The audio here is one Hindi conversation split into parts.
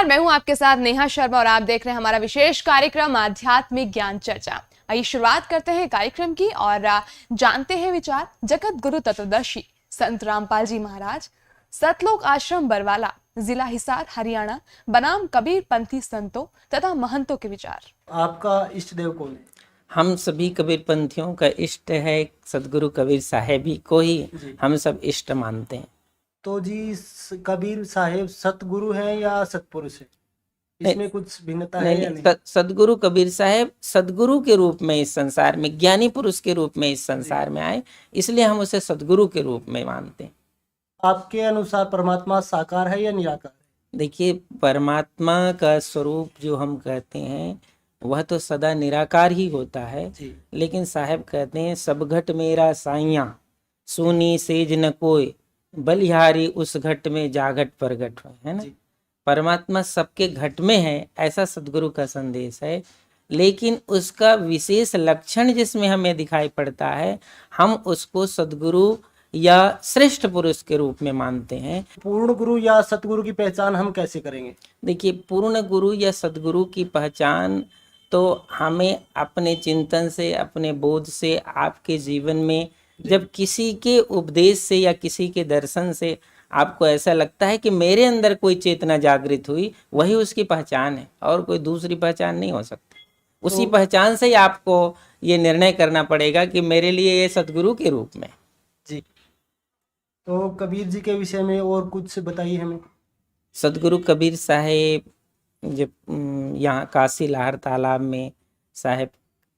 नमस्कार, मैं हूं आपके साथ नेहा शर्मा और आप देख रहे हैं हमारा विशेष कार्यक्रम आध्यात्मिक ज्ञान चर्चा। आइए शुरुआत करते हैं कार्यक्रम की और जानते हैं विचार जगत गुरु तत्वदर्शी संत रामपाल जी महाराज, सतलोक आश्रम बरवाला, जिला हिसार, हरियाणा, बनाम कबीर पंथी संतों तथा महंतों के विचार। आपका इष्ट देव कौन है? हम सभी कबीर पंथियों का इष्ट है सदगुरु कबीर साहेब ही को ही हम सब इष्ट मानते हैं। तो जी कबीर साहेब सतगुरु हैं या सतपुरुष है? इसमें कुछ भिन्नता है या नहीं? सदगुरु कबीर साहेब सदगुरु के रूप में इस संसार में, ज्ञानी पुरुष के रूप में इस संसार में आए, इसलिए हम उसे सदगुरु के रूप में मानते हैं। आपके अनुसार परमात्मा साकार है या निराकार है? देखिए, परमात्मा का स्वरूप जो हम कहते हैं वह तो सदा निराकार ही होता है, लेकिन साहब कहते हैं सब घट मेरा साइया, सुनी सेज न कोई, बलिहारी उस घट में जागट प्रगट हुए, है ना। परमात्मा सबके घट में है, ऐसा सदगुरु का संदेश है, लेकिन उसका विशेष लक्षण जिसमें हमें दिखाई पड़ता है, हम उसको सदगुरु या श्रेष्ठ पुरुष के रूप में मानते हैं। पूर्ण गुरु या सतगुरु की पहचान हम कैसे करेंगे? देखिए, पूर्ण गुरु या सदगुरु की पहचान तो हमें अपने चिंतन से, अपने बोध से, आपके जीवन में जब किसी के उपदेश से या किसी के दर्शन से आपको ऐसा लगता है कि मेरे अंदर कोई चेतना जागृत हुई, वही उसकी पहचान है, और कोई दूसरी पहचान नहीं हो सकती। उसी पहचान से ही आपको ये निर्णय करना पड़ेगा कि मेरे लिए ये सदगुरु के रूप में। जी, तो कबीर जी के विषय में और कुछ बताइए हमें। सदगुरु कबीर साहेब जब यहाँ काशी लाहर तालाब में साहेब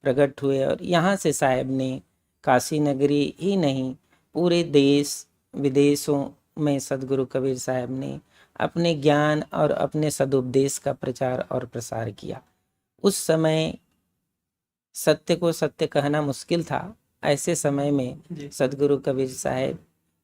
प्रकट हुए, और यहाँ से साहेब ने काशी नगरी ही नहीं पूरे देश विदेशों में सदगुरु कबीर साहब ने अपने ज्ञान और अपने सदुपदेश का प्रचार और प्रसार किया। उस समय सत्य को सत्य कहना मुश्किल था। ऐसे समय में सदगुरु कबीर साहब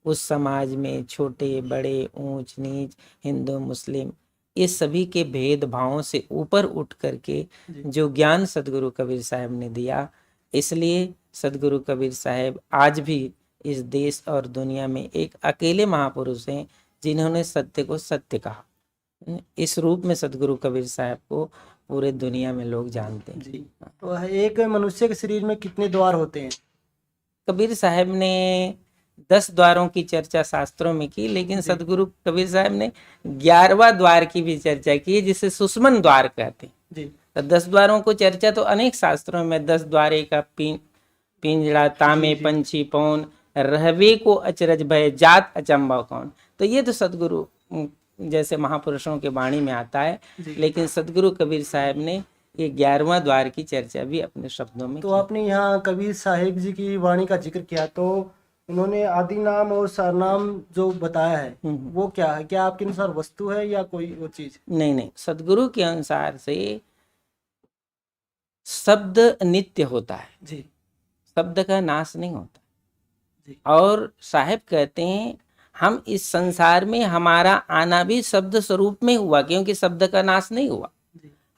उस समाज में छोटे बड़े, ऊंच नीच, हिंदू मुस्लिम, ये सभी के भेदभावों से ऊपर उठ करके जो ज्ञान सदगुरु कबीर साहब ने दिया, इसलिए सदगुरु कबीर साहब आज भी इस देश और दुनिया में एक अकेले महापुरुष हैं जिन्होंने सत्य को सत्य कहा। इस रूप में सदगुरु कबीर साहब को पूरे दुनिया में लोग जानते हैं। जी, तो एक मनुष्य के शरीर में कितने द्वार होते हैं? कबीर साहब ने 10 द्वारों की चर्चा शास्त्रों में की, लेकिन सदगुरु कबीर साहब ने 11वां द्वार की भी चर्चा की, जिसे सुषमन द्वार कहते हैं। तो 10 द्वारों को चर्चा तो अनेक शास्त्रों में, 10 द्वारे का पिंजड़ा, तामे पंछी पौन, रहवे को अचरज भय, जात अचंबा कौन। तो ये तो सदगुरु जैसे महापुरुषों के वाणी में आता है, लेकिन सदगुरु कबीर साहब ने ये 11वां द्वार की चर्चा भी अपने शब्दों में तो आपने यहाँ कबीर साहेब जी की वाणी का जिक्र किया, तो उन्होंने आदि नाम और सरनाम जो बताया है वो क्या है? क्या आपके अनुसार वस्तु है या कोई वो चीज? नहीं, सदगुरु के अनुसार से शब्द नित्य होता है जी, शब्द का नाश नहीं होता जी। और साहेब कहते हैं हम इस संसार में हमारा आना भी शब्द स्वरूप में हुआ, क्योंकि शब्द का नाश नहीं हुआ।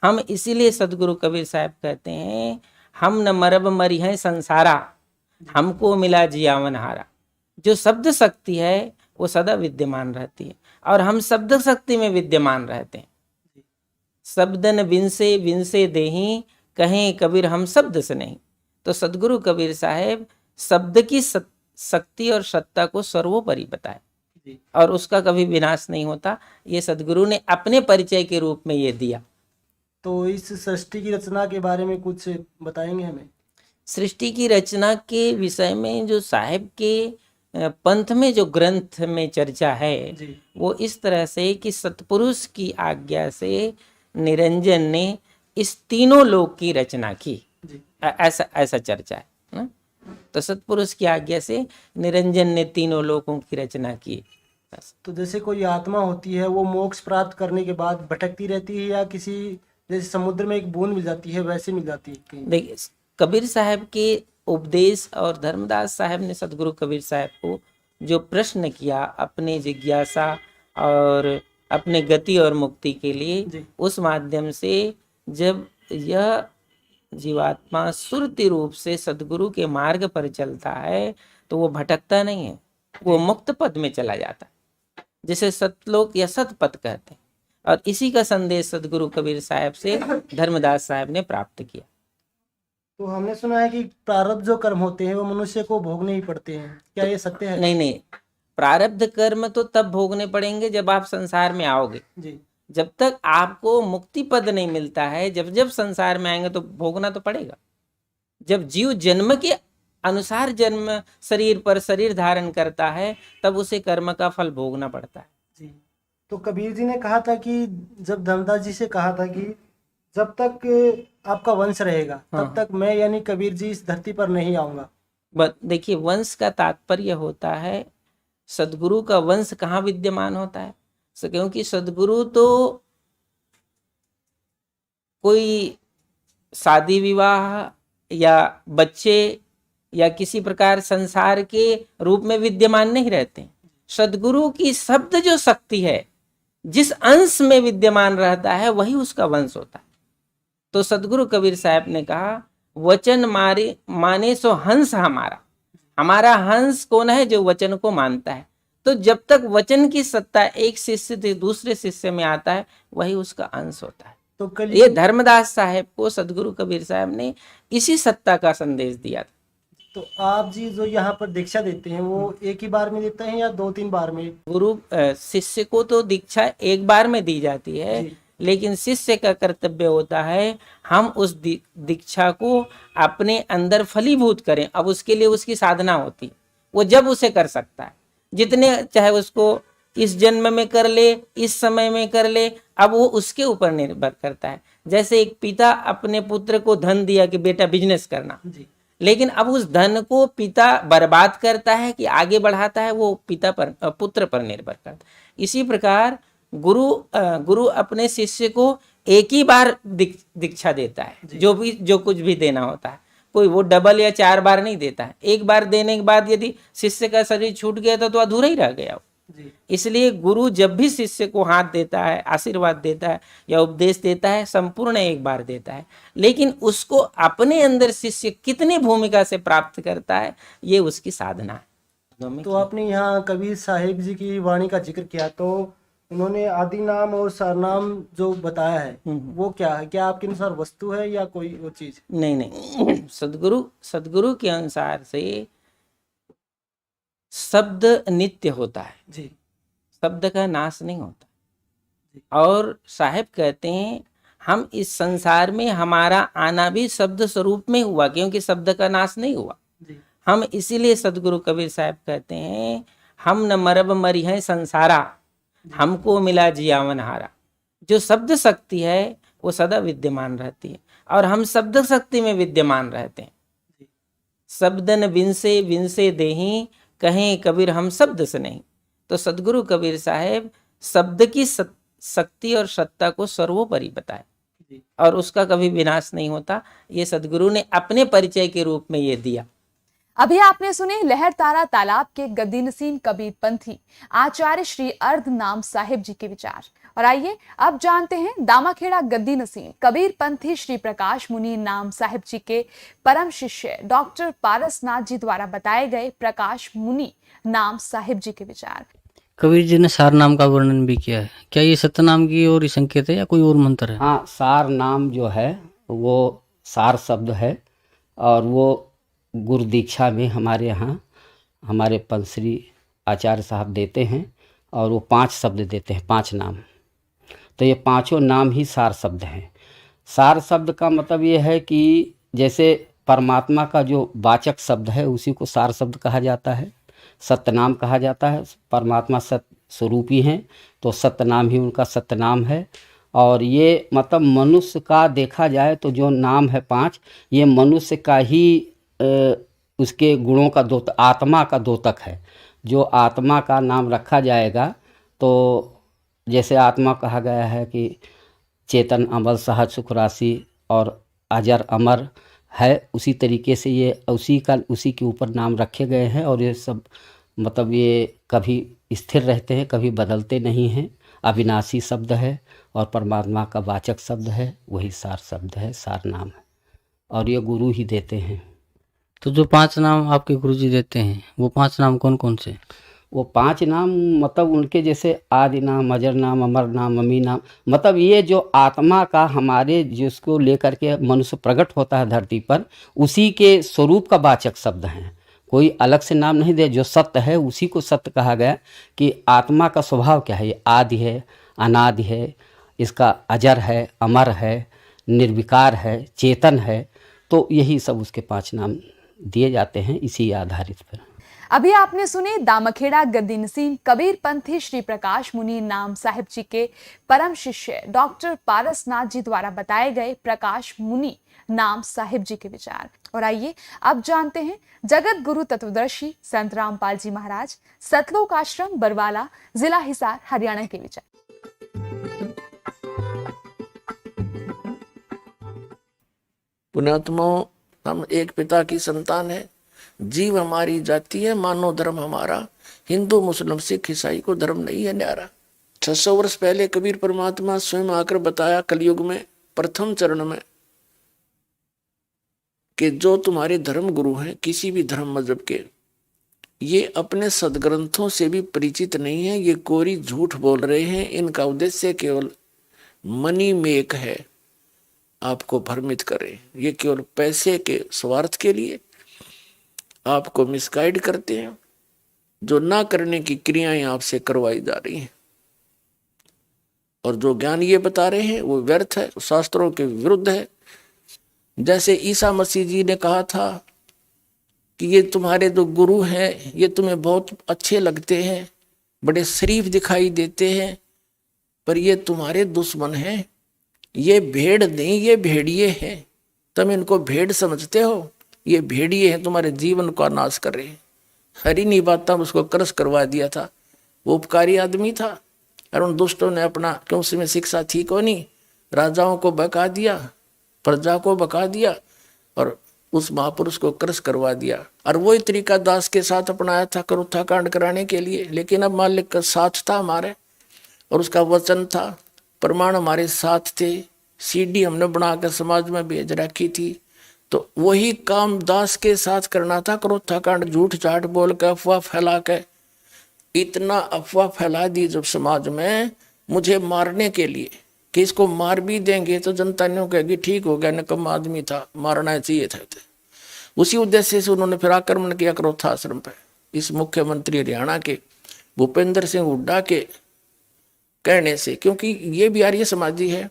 हम इसीलिए सदगुरु कबीर साहब कहते हैं हम न मरब मरी हैं संसारा, हमको मिला जियावन हारा। जो शब्द शक्ति है वो सदा विद्यमान रहती है, और हम शब्द शक्ति में विद्यमान रहते हैं। शब्दन विंसे विंसे देही, कहें कबीर हम शब्द से नहीं। तो सदगुरु कबीर साहब शब्द की शक्ति और सत्ता को सर्वोपरि बताए, और उसका कभी विनाश नहीं होता। ये सदगुरु ने अपने परिचय के रूप में ये दिया। तो इस सृष्टि की रचना के बारे में कुछ बताएंगे हमें? सृष्टि की रचना के विषय में जो साहेब के पंथ में जो ग्रंथ में चर्चा है वो इस तरह से कि सतपुरुष की आज्ञा से निरंजन ने इस तीनों लोक की रचना की, ऐसा चर्चा है ना? तो सतपुरुष की आज्ञा से निरंजन ने तीनों लोकों की रचना की। तो जैसे कोई आत्मा होती है वो मोक्ष प्राप्त करने के बाद भटकती रहती है, या किसी जैसे समुद्र में एक बूंद मिल जाती है वैसे मिल जाती है? देखिए, कबीर साहब के उपदेश और धर्मदास साहब ने सदगुरु कबीर साहब को जो प्रश्न किया अपने जिज्ञासा और अपने गति और मुक्ति के लिए, उस माध्यम से जब यह जीवात्मा सुरति रूप से सदगुरु के मार्ग पर चलता है तो वो भटकता नहीं है, वो मुक्त पद में चला जाता है, जिसे सतलोक या सतपथ कहते हैं। और इसी का संदेश सदगुरु कबीर साहब से धर्मदास साहब ने प्राप्त किया। तो हमने सुना है कि प्रारब्ध जो कर्म होते हैं वो मनुष्य को भोगने ही पड़ते हैं, क्या ये सत्य है? नहीं, प्रारब्ध कर्म तो तब भोगने पड़ेंगे जब आप संसार में आओगे। जी। जब तक आपको मुक्ति पद नहीं मिलता है, जब जब संसार में आएंगे तो भोगना तो पड़ेगा। जब जीव जन्म के अनुसार जन्म शरीर पर शरीर धारण करता है, तब उसे कर्म का फल भोगना पड़ता है। जी। तो कबीर जी ने कहा था कि जब धर्मदास जी से कहा था कि जब तक आपका वंश रहेगा तब तक मैं यानी कबीर जी इस धरती पर नहीं आऊंगा। बस देखिए, वंश का तात्पर्य होता है सदगुरु का वंश कहाँ विद्यमान होता है। क्योंकि सदगुरु तो कोई शादी विवाह या बच्चे या किसी प्रकार संसार के रूप में विद्यमान नहीं रहते। सदगुरु की शब्द जो शक्ति है, जिस अंश में विद्यमान रहता है, वही उसका वंश होता है। तो सदगुरु कबीर साहब ने कहा, वचन माने सो हंस हमारा। हमारा हंस कौन है? जो वचन को मानता है। तो जब तक वचन की सत्ता एक शिष्य से दूसरे शिष्य में आता है, वही उसका अंश होता है। तो कल ये धर्मदास साहब को सदगुरु कबीर साहब ने इसी सत्ता का संदेश दिया था। तो आप जी जो यहाँ पर दीक्षा देते हैं वो एक ही बार में देते हैं या 2-3 बार में? गुरु शिष्य को तो दीक्षा एक बार में दी जाती है, लेकिन शिष्य का कर्तव्य होता है हम उस दीक्षा को अपने अंदर फलीभूत करें। अब उसके लिए उसकी साधना होती है, वो जब उसे कर सकता है, जितने चाहे उसको इस जन्म में कर ले, इस समय में कर ले, अब वो उसके ऊपर निर्भर करता है। जैसे एक पिता अपने पुत्र को धन दिया कि बेटा बिजनेस करना, लेकिन अब उस धन को पिता बर्बाद करता है कि आगे बढ़ाता है, वो पुत्र पर निर्भर करता है। इसी प्रकार गुरु अपने शिष्य को एक ही बार दीक्षा देता है, जो कुछ भी देना होता है। कोई वो डबल या 4 बार नहीं देता है। एक बार देने के बाद यदि शिष्य का शरीर छूट गया तो अधूरा ही रह गया। इसलिए गुरु जब भी शिष्य को हाथ देता है, आशीर्वाद देता है या उपदेश देता है, संपूर्ण एक बार देता है, लेकिन उसको अपने अंदर शिष्य कितनी भूमिका से प्राप्त करता है, ये उसकी साधना है। तो आपने यहाँ कबीर साहिब जी की वाणी का जिक्र किया, तो उन्होंने आदि नाम और सरनाम जो बताया है वो क्या है? क्या आपके अनुसार वस्तु है या कोई वो चीज? नहीं, सदगुरु के अनुसार से शब्द नित्य होता है जी, शब्द का नाश नहीं होता जी। और साहब कहते हैं हम इस संसार में हमारा आना भी शब्द स्वरूप में हुआ, क्योंकि शब्द का नाश नहीं हुआ जी। हम इसीलिए सदगुरु कबीर साहब कहते हैं हम न मरब मरी हैं संसारा, हमको मिला जियावन हारा। जो शब्द शक्ति है वो सदा विद्यमान रहती है और हम शब्द शक्ति में विद्यमान रहते हैं। शब्दन विंसे विंसे देही, कहें कबीर हम शब्द से नहीं। तो सदगुरु कबीर साहब शब्द की शक्ति और सत्ता को सर्वोपरि बताए और उसका कभी विनाश नहीं होता। ये सदगुरु ने अपने परिचय के रूप में ये दिया। अभी आपने सुने लहरतारा तालाब के गद्दी नसीन कबीर पंथी आचार्य श्री अर्ध नाम साहिब जी के विचार। और आइए अब जानते हैं दामाखेड़ा गद्दी नसीन कबीर पंथी श्री प्रकाश मुनि नाम साहिब जी के परम शिष्य डॉक्टर पारसनाथ जी द्वारा बताए गए प्रकाश मुनि नाम साहिब जी के विचार। कबीर जी ने सार नाम का वर्णन भी किया है। क्या ये सतनाम की ओर संकेत है या कोई और मंत्र है? हाँ, सार नाम जो है वो सार शब्द है और वो गुरु दीक्षा में हमारे यहाँ हमारे पंथश्री आचार्य साहब देते हैं और वो 5 शब्द देते हैं, 5 नाम। तो ये 5 नाम ही सार शब्द हैं। सार शब्द का मतलब ये है कि जैसे परमात्मा का जो वाचक शब्द है उसी को सार शब्द कहा जाता है, सत्यनाम कहा जाता है। परमात्मा सत्य स्वरूपी हैं तो सत्यनाम ही उनका सत्यनाम है। और ये मतलब मनुष्य का देखा जाए तो जो नाम है 5, ये मनुष्य का ही उसके गुणों का आत्मा का द्योतक है। जो आत्मा का नाम रखा जाएगा तो जैसे आत्मा कहा गया है कि चेतन अमल सहज सुख राशि और अजर अमर है, उसी तरीके से ये उसी के ऊपर नाम रखे गए हैं। और ये सब मतलब ये कभी स्थिर रहते हैं, कभी बदलते नहीं हैं। अविनाशी शब्द है और परमात्मा का वाचक शब्द है, वही सार शब्द है, सार नाम है और ये गुरु ही देते हैं। तो जो 5 नाम आपके गुरुजी देते हैं वो 5 नाम कौन कौन से? वो 5 नाम मतलब उनके जैसे आदि नाम, अजर नाम, अमर नाम, अमी नाम, मतलब ये जो आत्मा का हमारे जिसको लेकर के मनुष्य प्रकट होता है धरती पर, उसी के स्वरूप का वाचक शब्द हैं। कोई अलग से नाम नहीं दे, जो सत्य है उसी को सत्य कहा गया। कि आत्मा का स्वभाव क्या है, ये आदि है, अनादि है, इसका अजर है, अमर है, निर्विकार है, चेतन है। तो यही सब उसके 5 नाम दिए जाते हैं इसी आधारित पर। अभी आपने सुने दामखेड़ा गद्दी नसीम कबीर पंथी श्री प्रकाश मुनि नाम साहिब जी के परम शिष्य डॉक्टर पारसनाथ जी द्वारा बताए गए प्रकाश मुनि नाम साहिब जी के विचार। और आइए अब जानते हैं जगत गुरु तत्वदर्शी संत रामपाल जी महाराज, सतलोक आश्रम बरवाला, जिला हिसार, हरियाणा के विचार। पुण्यात्माओं, हम एक पिता की संतान है। जीव हमारी जाति है, मानव धर्म हमारा। हिंदू, मुस्लिम, सिख, ईसाई को धर्म नहीं है न्यारा। 600 वर्ष पहले कबीर परमात्मा स्वयं आकर बताया कलयुग में प्रथम चरण में कि जो तुम्हारे धर्म गुरु हैं किसी भी धर्म मजहब के, ये अपने सदग्रंथों से भी परिचित नहीं है, ये कोरी झूठ बोल रहे हैं। इनका उद्देश्य केवल मनी मेक है, आपको भ्रमित करें। ये केवल पैसे के स्वार्थ के लिए आपको मिसगाइड करते हैं। जो ना करने की क्रियाएं आपसे करवाई जा रही हैं और जो ज्ञान ये बता रहे हैं वो व्यर्थ है, शास्त्रों के विरुद्ध है। जैसे ईसा मसीह जी ने कहा था कि ये तुम्हारे जो गुरु हैं ये तुम्हें बहुत अच्छे लगते हैं, बड़े शरीफ दिखाई देते हैं, पर ये तुम्हारे दुश्मन हैं। ये भेड़ नहीं, ये भेड़िए हैं। तुम इनको भेड़ समझते हो, ये भेड़िए हैं, तुम्हारे जीवन का नाश कर रहे हैं। हरी नहीं बात उसको क्रश करवा दिया था। वो उपकारी आदमी था और उन दुष्टों ने अपना, क्यों उसमें शिक्षा थी को नहीं, राजाओं को बका दिया, प्रजा को बका दिया और उस महापुरुष को क्रश करवा दिया। और वही तरीका दास के साथ अपनाया था करुत्था कांड कराने के लिए। लेकिन अब मालिक का साथ था हमारे और उसका वचन था, प्रमाण हमारे साथ थे, सीडी हमने बनाकर समाज में भेज रखी थी। तो वही काम दास के साथ करना था। करुत्था कांड झूठ झाट बोल के अफवाह फैला के, इतना अफवाह फैला दी जब समाज में मुझे मारने के लिए कि इसको मार भी देंगे तो जनता नहीं कहेगी ठीक हो गया, निकम्मा आदमी था, मारना चाहिए था। उसी उद्देश्य से उन्होंने फिर आक्रमण किया करुत्था आश्रम पर। इस मुख्यमंत्री हरियाणा के भूपेंद्र सिंह हुड्डा के कहने से, क्योंकि ये भी आर्य समाजी है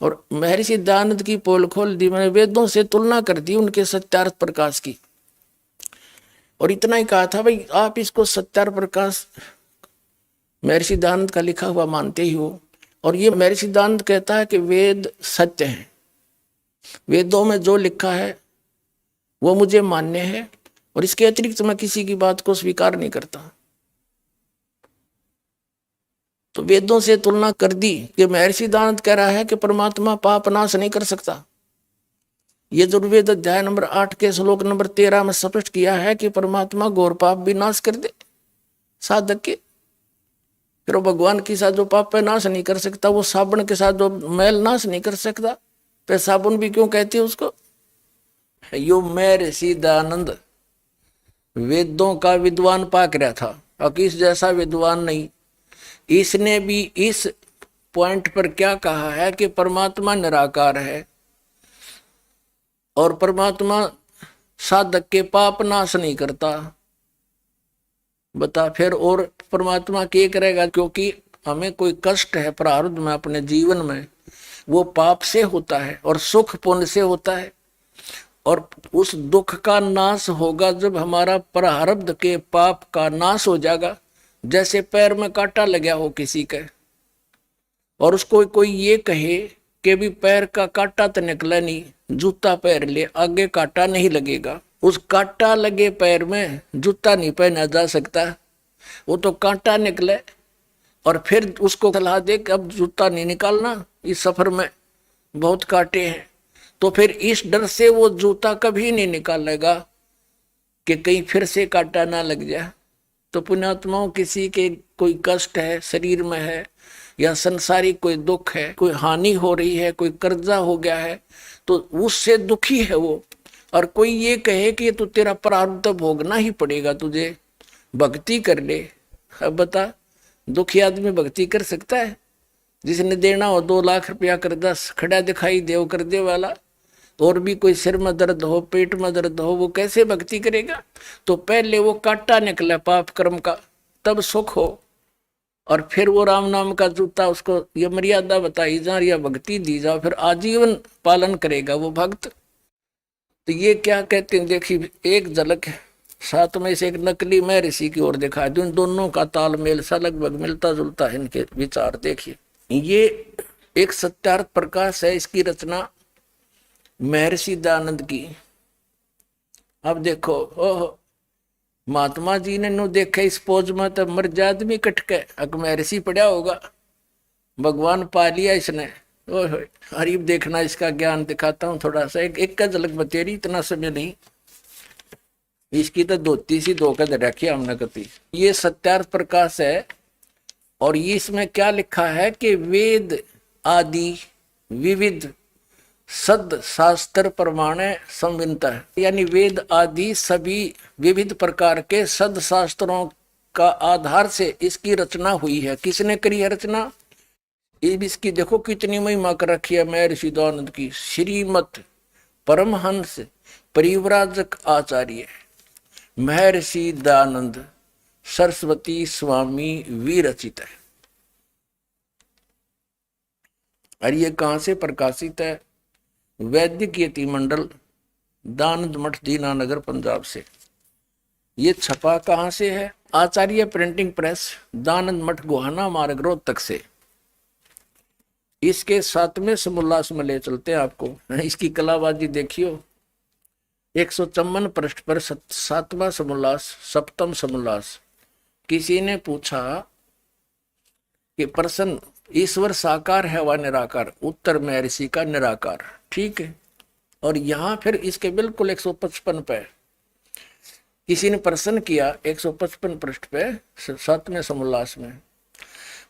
और महर्षि दयानंद की पोल खोल दी, मैंने वेदों से तुलना कर दी उनके सत्यार्थ प्रकाश की। और इतना ही कहा था, भाई आप इसको सत्यार्थ प्रकाश महर्षि दयानंद का लिखा हुआ मानते ही हो, और ये महर्षि दयानंद कहता है कि वेद सत्य हैं, वेदों में जो लिखा है वो मुझे मान्य है और इसके अतिरिक्त मैं किसी की बात को स्वीकार नहीं करता। तो वेदों से तुलना कर दी कि महर्षि दयानंद कह रहा है कि परमात्मा पाप नाश नहीं कर सकता। ये दुर्वेद अध्याय नंबर 8 के श्लोक नंबर 13 में स्पष्ट किया है कि परमात्मा घोर पाप भी नाश कर दे साधक के। फिर वो भगवान के साथ जो पाप है नाश नहीं कर सकता, वो साबुन के साथ जो मैल नाश नहीं कर सकता, फिर साबुन भी क्यों कहते हैं उसको? यो महर्षि दयानंद वेदों का विद्वान पाक रहा था, और इस जैसा विद्वान नहीं। इसने भी इस पॉइंट पर क्या कहा है कि परमात्मा निराकार है और परमात्मा साधक के पाप नाश नहीं करता। बता फिर और परमात्मा क्या करेगा? क्योंकि हमें कोई कष्ट है प्रारब्ध में अपने जीवन में, वो पाप से होता है और सुख पुण्य से होता है। और उस दुख का नाश होगा जब हमारा प्रारब्ध के पाप का नाश हो जाएगा। जैसे पैर में कांटा लगा हो किसी के और उसको कोई ये कहे कि भी पैर का कांटा तो निकला नहीं, जूता पैर ले, आगे कांटा नहीं लगेगा। उस कांटा लगे पैर में जूता नहीं पहना जा सकता, वो तो कांटा निकले। और फिर उसको सलाह दे कि अब जूता नहीं निकालना, इस सफर में बहुत कांटे हैं, तो फिर इस डर से वो जूता कभी नहीं निकालेगा कि कहीं फिर से कांटा ना लग जाए। तो पुण्यात्माओं, किसी के कोई कष्ट है शरीर में है या संसारिक कोई दुख है, कोई हानि हो रही है, कोई कर्जा हो गया है, तो उससे दुखी है वो। और कोई ये कहे कि तो तेरा प्रारब्ध भोगना ही पड़ेगा, तुझे भक्ति कर ले, अब बता, दुखी आदमी भक्ति कर सकता है? जिसने देना हो 2 लाख रुपया कर 10 खड़ा दिखाई देव कर दे वाला, और भी कोई सिर में दर्द हो, पेट में दर्द हो, वो कैसे भक्ति करेगा? तो पहले वो कांटा निकले पाप कर्म का, तब सुख हो, और फिर वो राम नाम का जूता, उसको ये मर्यादा बताई जा, या भक्ति दी जाओ, फिर आजीवन पालन करेगा वो भक्त। तो ये क्या कहते हैं, देखिए एक झलक है, साथ में से एक नकली मैं ऋषि की ओर दिखा दूं, इन दोनों का तालमेल सा लगभग मिलता जुलता है इनके विचार। देखिए ये एक सत्यार्थ प्रकाश है, इसकी रचना महर्षि दयानंद की। अब देखो, ओह महात्मा जी ने नु देखे इस पोज में तो मर जा आदमी कटके, अक महर्षि पड़ा होगा, भगवान पा लिया इसने। ओह हरीब देखना, इसका ज्ञान दिखाता हूँ थोड़ा सा, एक का झलक बतेरी, इतना समय नहीं। इसकी तो धोती सी धोकर रखी हमने कभी। ये सत्यार्थ प्रकाश है, और ये इसमें क्या लिखा है कि वेद आदि विविध सद शास्त्र प्रमाणे संविनता है, यानी वेद आदि सभी विविध प्रकार के सद शास्त्रों का आधार से इसकी रचना हुई है। किसने करी है रचना? इसकी देखो कितनी महिमा कर रखी है महर्षि दयानंद की। श्रीमत परमहंस परिव्राजक आचार्य महर्षि दयानंद सरस्वती स्वामी विरचित है। और ये कहां से प्रकाशित है? वैदिक यति मंडल, दानंद मठ, दीनानगर, पंजाब से। ये छपा कहां से है? आचार्य प्रिंटिंग प्रेस, दानंद मठ, गोहाना मार्ग, रोहतक से। इसके 7वें समोल्लास में ले चलते हैं आपको। इसकी कलाबाजी देखियो। 154 पृष्ठ पर 7वां समोल्लास, 7म समोल्लास। किसी ने पूछा कि प्रश्न, ईश्वर साकार है व निराकार? उत्तर महर्षि का निराकार। ठीक है। और यहां फिर इसके बिल्कुल 155 पे किसी ने प्रश्न किया, 155 पृष्ठ पे 7वें समोल्लास में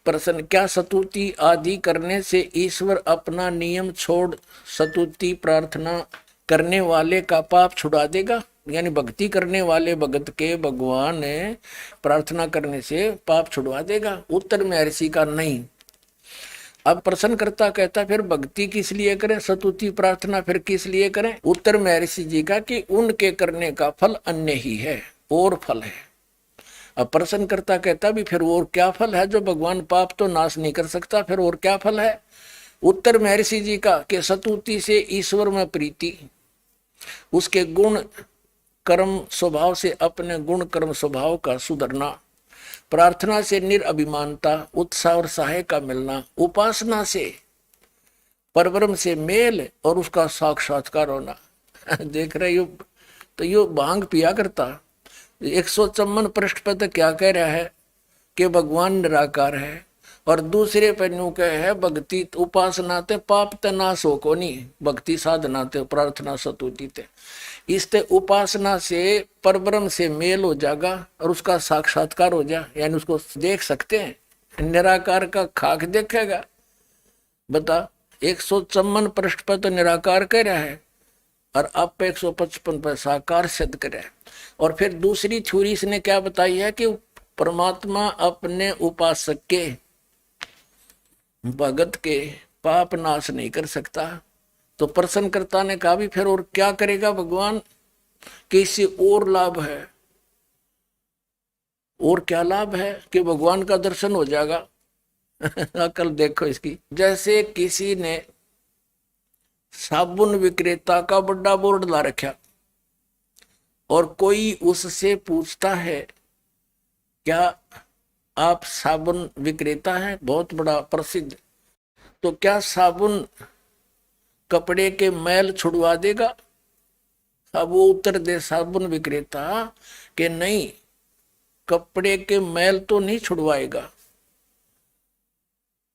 प्रश्न, क्या स्तुति आदि करने से ईश्वर अपना नियम छोड़ स्तुति प्रार्थना करने वाले का पाप छुड़ा देगा? यानी भक्ति करने वाले भगत के भगवान प्रार्थना करने से पाप छुड़वा देगा? उत्तर महर्षि का नहीं। अब प्रश्नकर्ता कहता फिर भक्ति किस लिए करें, स्तुति प्रार्थना फिर किस लिए करें? उत्तर महर्षि जी का कि उनके करने का फल अन्य ही है, और फल है। अब प्रश्नकर्ता कहता भी फिर और क्या फल है, जो भगवान पाप तो नाश नहीं कर सकता, फिर और क्या फल है? उत्तर महर्षि जी का कि स्तुति से ईश्वर में प्रीति, उसके गुण कर्म स्वभाव से अपने गुण कर्म स्वभाव का सुधरना, प्रार्थना से निरअभिमानता, उत्साह और सहाय का मिलना, उपासना से परब्रह्म से मेल और उसका साक्षात्कार होना। देख रहे हो, तो यो भांग पिया करता। 154 पृष्ठ पर तो क्या कह रहा है कि भगवान निराकार है, और दूसरे पर न्यू कह है भक्ति उपासना ते पाप ते नाश हो को नहीं, भक्ति साधना ते प्रार्थना स्तुति ते। इससे उपासना से परब्रह्म से मेल हो जाएगा और उसका साक्षात्कार हो जा, यानी उसको देख सकते हैं। निराकार का खाक देखेगा। बता, 154 पृष्ठ पर तो निराकार कह रहा है, और अब पे 155 पर साकार सिद्ध कर रहा है। और फिर दूसरी थ्योरी इसने क्या बताई है कि परमात्मा अपने उपासक के भगत के पाप नाश नहीं कर सकता। तो प्रश्नकर्ता ने कहा भी फिर और क्या करेगा भगवान, कि इससे और लाभ है। और क्या लाभ है? कि भगवान का दर्शन हो जाएगा। अकल देखो इसकी। जैसे किसी ने साबुन विक्रेता का बड़ा बोर्ड ला रखा, और कोई उससे पूछता है क्या आप साबुन विक्रेता हैं, बहुत बड़ा प्रसिद्ध, तो क्या साबुन कपड़े के मैल छुड़वा देगा? अब वो उत्तर दे साबुन विक्रेता कि नहीं, कपड़े के मैल तो नहीं छुड़वाएगा।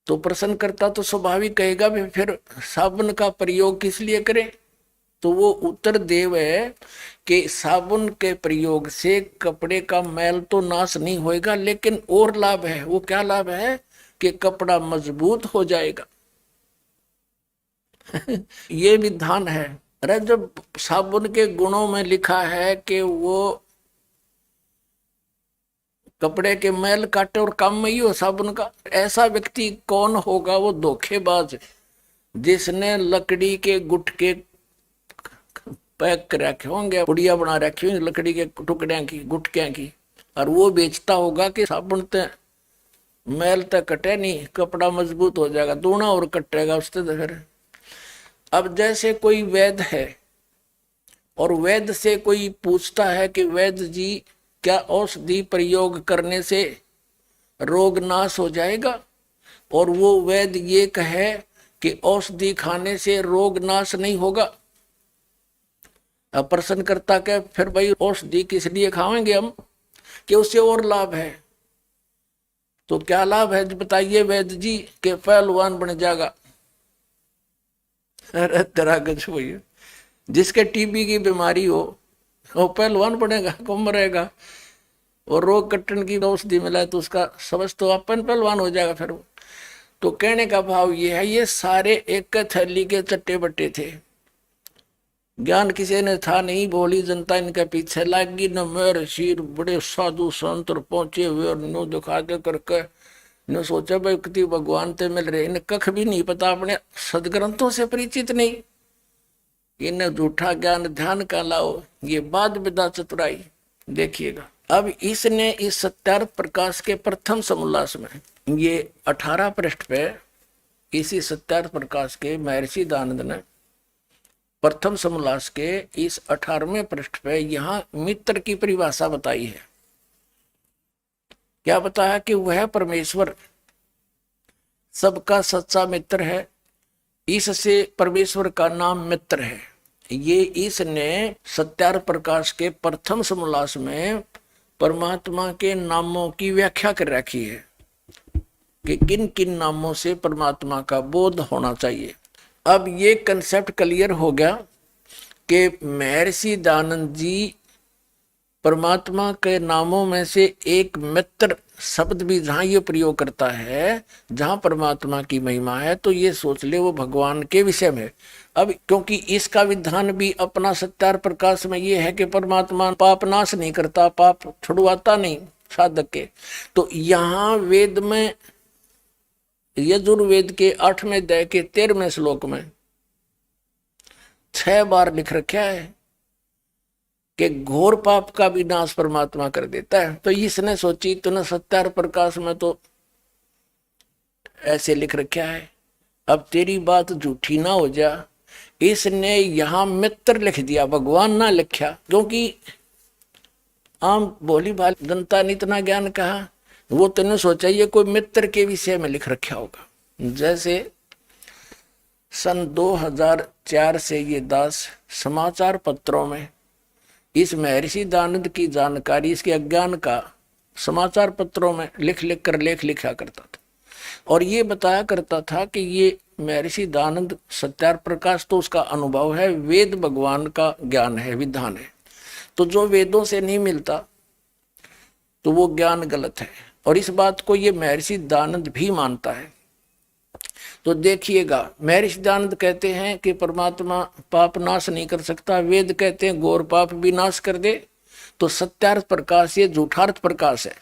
तो प्रश्नकर्ता तो स्वाभाविक कहेगा भी फिर साबुन का प्रयोग किस लिए करें? तो वो उत्तर देव है कि साबुन के प्रयोग से कपड़े का मैल तो नाश नहीं होएगा, लेकिन और लाभ है। वो क्या लाभ है? कि कपड़ा मजबूत हो जाएगा। ये विधान है। अरे जब साबुन के गुणों में लिखा है कि वो कपड़े के मैल काटे और काम में ही हो साबुन का। ऐसा व्यक्ति कौन होगा? वो धोखेबाज जिसने लकड़ी के गुटके पैक कर रखे होंगे, पुड़िया बना रखी होंगी लकड़ी के टुकड़े की, गुटके की, और वो बेचता होगा कि साबुन ते मैल तक कटे नहीं, कपड़ा मजबूत हो जाएगा, दूना और कटेगा उससे। तो फिर अब जैसे कोई वैद्य है और वैद्य से कोई पूछता है कि वैद्य जी क्या औषधि प्रयोग करने से रोग नाश हो जाएगा, और वो वैद्य ये कहे कि औषधि खाने से रोग नाश नहीं होगा। अब प्रश्न करता कि फिर भाई औषधि किस लिए खाएंगे हम, कि उससे और लाभ है। तो क्या लाभ है बताइए वैद्य जी? के पहलवान बन जाएगा। अरे तेरा गज भैया, जिसके टीबी की बीमारी हो वो पहलवान बनेगा, कम रहेगा, और रोग कटन की औषधि मिला तो उसका समझ तो अपन पहलवान हो जाएगा फिर वो। तो कहने का भाव ये है, ये सारे एक थैली के चट्टे बट्टे थे, ज्ञान किसी ने था नहीं, भोली जनता इनके पीछे लागी। न मेरे शीर बड़े साधु संत पहुंचे हुए और नो दिखा दे करके न सोचा भाई कितनी भगवान ते मिल रहे, इन्हें कख भी नहीं पता, अपने सदग्रंथों से परिचित नहीं, इन्हें झूठा ज्ञान ध्यान का लाओ, ये बाद विदा चतुराई। देखिएगा अब इसने इस सत्यार्थ प्रकाश के प्रथम समोल्लास में ये 18 पृष्ठ पे इसी सत्यार्थ प्रकाश के महर्षि दयानंद ने प्रथम समोल्लास के इस 18वें पृष्ठ पे यहाँ मित्र की परिभाषा बताई है। क्या बताया? कि वह परमेश्वर सबका सच्चा मित्र है, इससे परमेश्वर का नाम मित्र है। ये इसने सत्यार्थ प्रकाश के प्रथम समोल्लास में परमात्मा के नामों की व्याख्या कर रखी है कि किन किन नामों से परमात्मा का बोध होना चाहिए। अब ये कंसेप्ट क्लियर हो गया कि महर्षि दयानंद जी परमात्मा के नामों में से एक मित्र शब्द भी जहां ये प्रयोग करता है, जहां परमात्मा की महिमा है, तो ये सोच ले वो भगवान के विषय में। अब क्योंकि इसका विधान भी अपना सत्यार्थ प्रकाश में ये है कि परमात्मा पाप नाश नहीं करता, पाप छुड़वाता नहीं साधक के। तो यहाँ वेद में यजुर्वेद के 8वें अध्याय के 13वें श्लोक में 6 बार लिख रखा है कि घोर पाप का भी नाश परमात्मा कर देता है। तो इसने सोची तूने सत्यार्थ प्रकाश में तो ऐसे लिख रखा है, अब तेरी बात झूठी ना हो जा, इसने यहां मित्र लिख दिया, भगवान ना लिखा। क्योंकि आम भोली भाली जनता ने इतना ज्ञान कहा, वो तूने सोचा ये कोई मित्र के विषय में लिख रखा होगा। जैसे सन 2004 से ये दास समाचार पत्रों में इस महर्षि दयानंद की जानकारी, इसके अज्ञान का समाचार पत्रों में लिख लिख कर लेख लिखा करता था, और ये बताया करता था कि ये महर्षि दयानंद सत्यार्थ प्रकाश तो उसका अनुभव है, वेद भगवान का ज्ञान है, विधान है। तो जो वेदों से नहीं मिलता तो वो ज्ञान गलत है, और इस बात को ये महर्षि दयानंद भी मानता है। तो देखिएगा, महर्षि दयानंद कहते हैं कि परमात्मा पाप नाश नहीं कर सकता, वेद कहते हैं घोर पाप भी नाश कर दे। तो सत्यार्थ प्रकाश ये झूठार्थ प्रकाश है,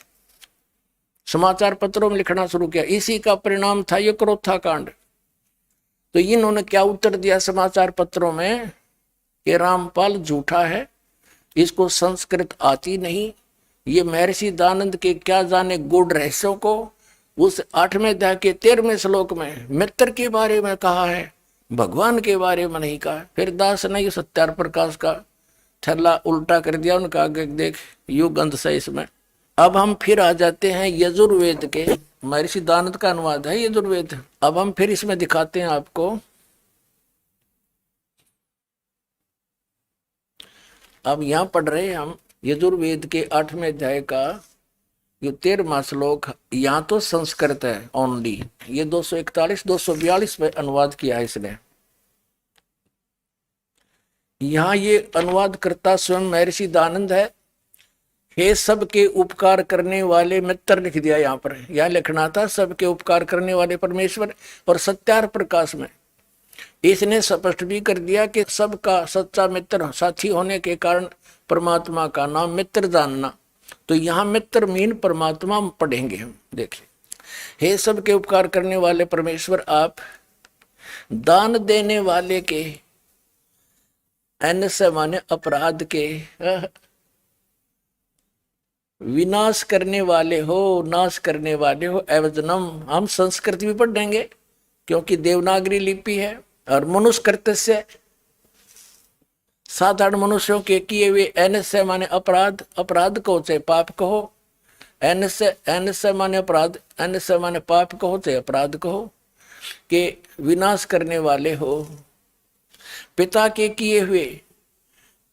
समाचार पत्रों में लिखना शुरू किया। इसी का परिणाम था ये क्रोथा कांड। तो इन्होंने क्या उत्तर दिया समाचार पत्रों में कि रामपाल झूठा है, इसको संस्कृत आती नहीं, ये महर्षि दयानंद के क्या जाने गूढ़ रहस्यों को उस 8वें अध्याय के 13वें श्लोक में मित्र के बारे में कहा है, भगवान के बारे में नहीं कहा। फिर दास ने ये सत्यार्थ प्रकाश का थैला उल्टा कर दिया, उनका आगे देख युग अंत से इसमें। अब हम फिर आ जाते हैं यजुर्वेद के, महर्षि दयानंद का अनुवाद है यजुर्वेद। अब हम फिर इसमें दिखाते हैं आपको। अब यहाँ पढ़ रहे हैं हम यजुर्वेद के 8वें अध्याय का ये 13वां श्लोक। यहाँ तो संस्कृत है ओनली, ये 241-242 पे अनुवाद किया है इसने। यहाँ ये अनुवाद करता स्वयं महर्षि दयानंद है। हे सबके उपकार करने वाले मित्र लिख दिया यहाँ पर, यहाँ लिखना था सबके उपकार करने वाले परमेश्वर। और सत्यार्थ प्रकाश में इसने स्पष्ट भी कर दिया कि सबका सच्चा मित्र साथी होने के कारण परमात्मा का नाम मित्र जानना। तो यहाँ मित्र मीन परमात्मा पढ़ेंगे हम। देखिए, हे सबके उपकार करने वाले परमेश्वर, आप दान देने वाले के, ऐसे माने अपराध के, विनाश करने वाले हो, नाश करने वाले हो। एवजनम, हम संस्कृत भी पढ़ देंगे क्योंकि देवनागरी लिपि है। और मनुष्य कर्तस्य, साधारण मनुष्यों के किए हुए, ऐसे माने अपराध, अपराध को चाहे पाप कहो, ऐसे माने अपराध, ऐसे माने पाप कहो चाहे अपराध कहो, के विनाश करने वाले हो। पिता के किए हुए,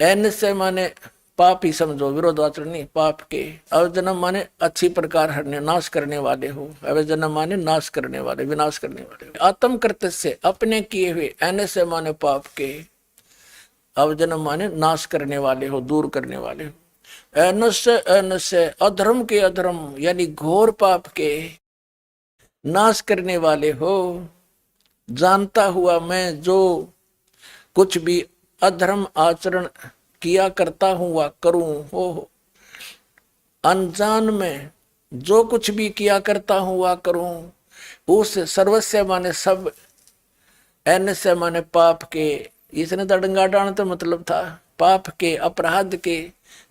ऐसे माने पाप ही समझो, विरोधाचरण नहीं, पाप के। अवजनम माने अच्छी प्रकार हरने, नाश करने वाले हो। अवजनम माने नाश करने वाले, विनाश करने वाले। आत्म कृत्य से, अपने किए हुए, ऐसे माने पाप के। अवजनम माने नाश करने वाले हो, दूर करने वाले हो। ऐसे अधर्म के, अधर्म यानी घोर पाप के नाश करने वाले हो। जानता हुआ मैं जो कुछ भी अधर्म आचरण किया करता हूँ वा करूं हो, अनजान में जो कुछ भी किया करता हूँ वा करूं, उस सर्वस्व माने सब, ऐसे माने पाप के। इसने दड़ंगा डाण तो मतलब था पाप के, अपराध के।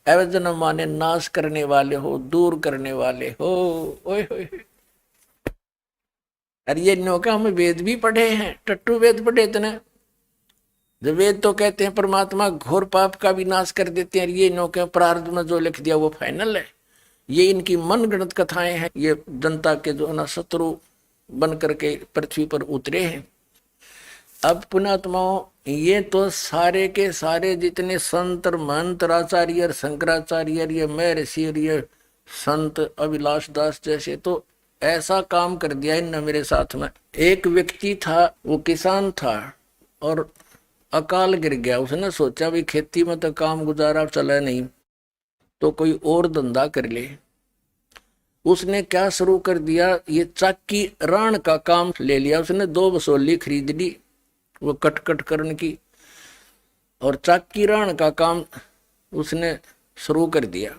एवजन माने नाश करने वाले हो, दूर करने वाले हो। ओए होए, अरे ये नौका हम वेद भी पढ़े हैं, टट्टू वेद पढ़े इतने। जब वेद तो कहते हैं परमात्मा घोर पाप का विनाश कर देते हैं, ये नौके प्रारब्ध में जो लिख दिया वो फाइनल है। ये इनकी मन गणत कथाएं हैं। ये जनता के जो है ना शत्रु बन करके पृथ्वी पर उतरे हैं। अब पुणात्माओं, ये तो सारे के सारे जितने संत महंत आचार्य, शंकराचार्य, ये महर्षि, ये संत अभिलाष दास जैसे, तो ऐसा काम कर दिया इनने मेरे साथ में। एक व्यक्ति था, वो किसान था और अकाल गिर गया। उसने सोचा भी खेती में तो काम गुजारा चला नहीं, तो कोई और धंधा कर ले। उसने क्या शुरू कर दिया, ये चाकी राण का काम ले लिया। उसने 2 बसोली खरीद ली, वो कटकट करने की, और चाकी राण का काम उसने शुरू कर दिया।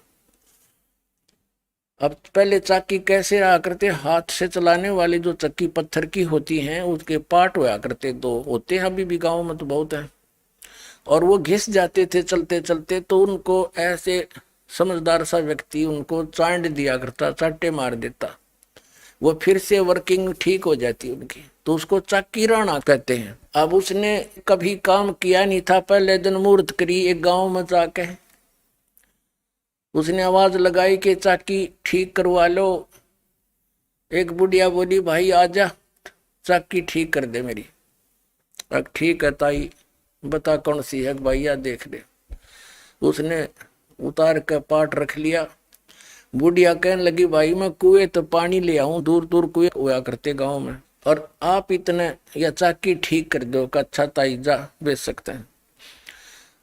अब पहले चाकी कैसे आया करते, हाथ से चलाने वाली जो चक्की पत्थर की होती हैं, उसके पार्ट हुआ करते 2 होते हैं, अभी भी गाँव में तो बहुत है। और वो घिस जाते थे चलते चलते, तो उनको ऐसे समझदार सा व्यक्ति उनको चांड दिया करता, चाटे मार देता, वो फिर से वर्किंग ठीक हो जाती उनकी। तो उसको चाकी राणा कहते हैं। अब उसने कभी काम किया नहीं था, पहले दिन मुहूर्त करी एक गाँव में जाके, उसने आवाज लगाई कि चाकी ठीक करवा लो। एक बुढ़िया बोली, भाई आजा चाकी ठीक कर दे मेरी। अब ठीक है ताई, बता कौन सी है भैया, देख ले। उसने उतार के पाट रख लिया। बुढ़िया कहने लगी, भाई मैं कुएं तो पानी ले आऊं, दूर दूर कुएं हुआ करते गांव में, और आप इतने या चाकी ठीक कर दो। का अच्छा ताई, जा बेच सकते हैं।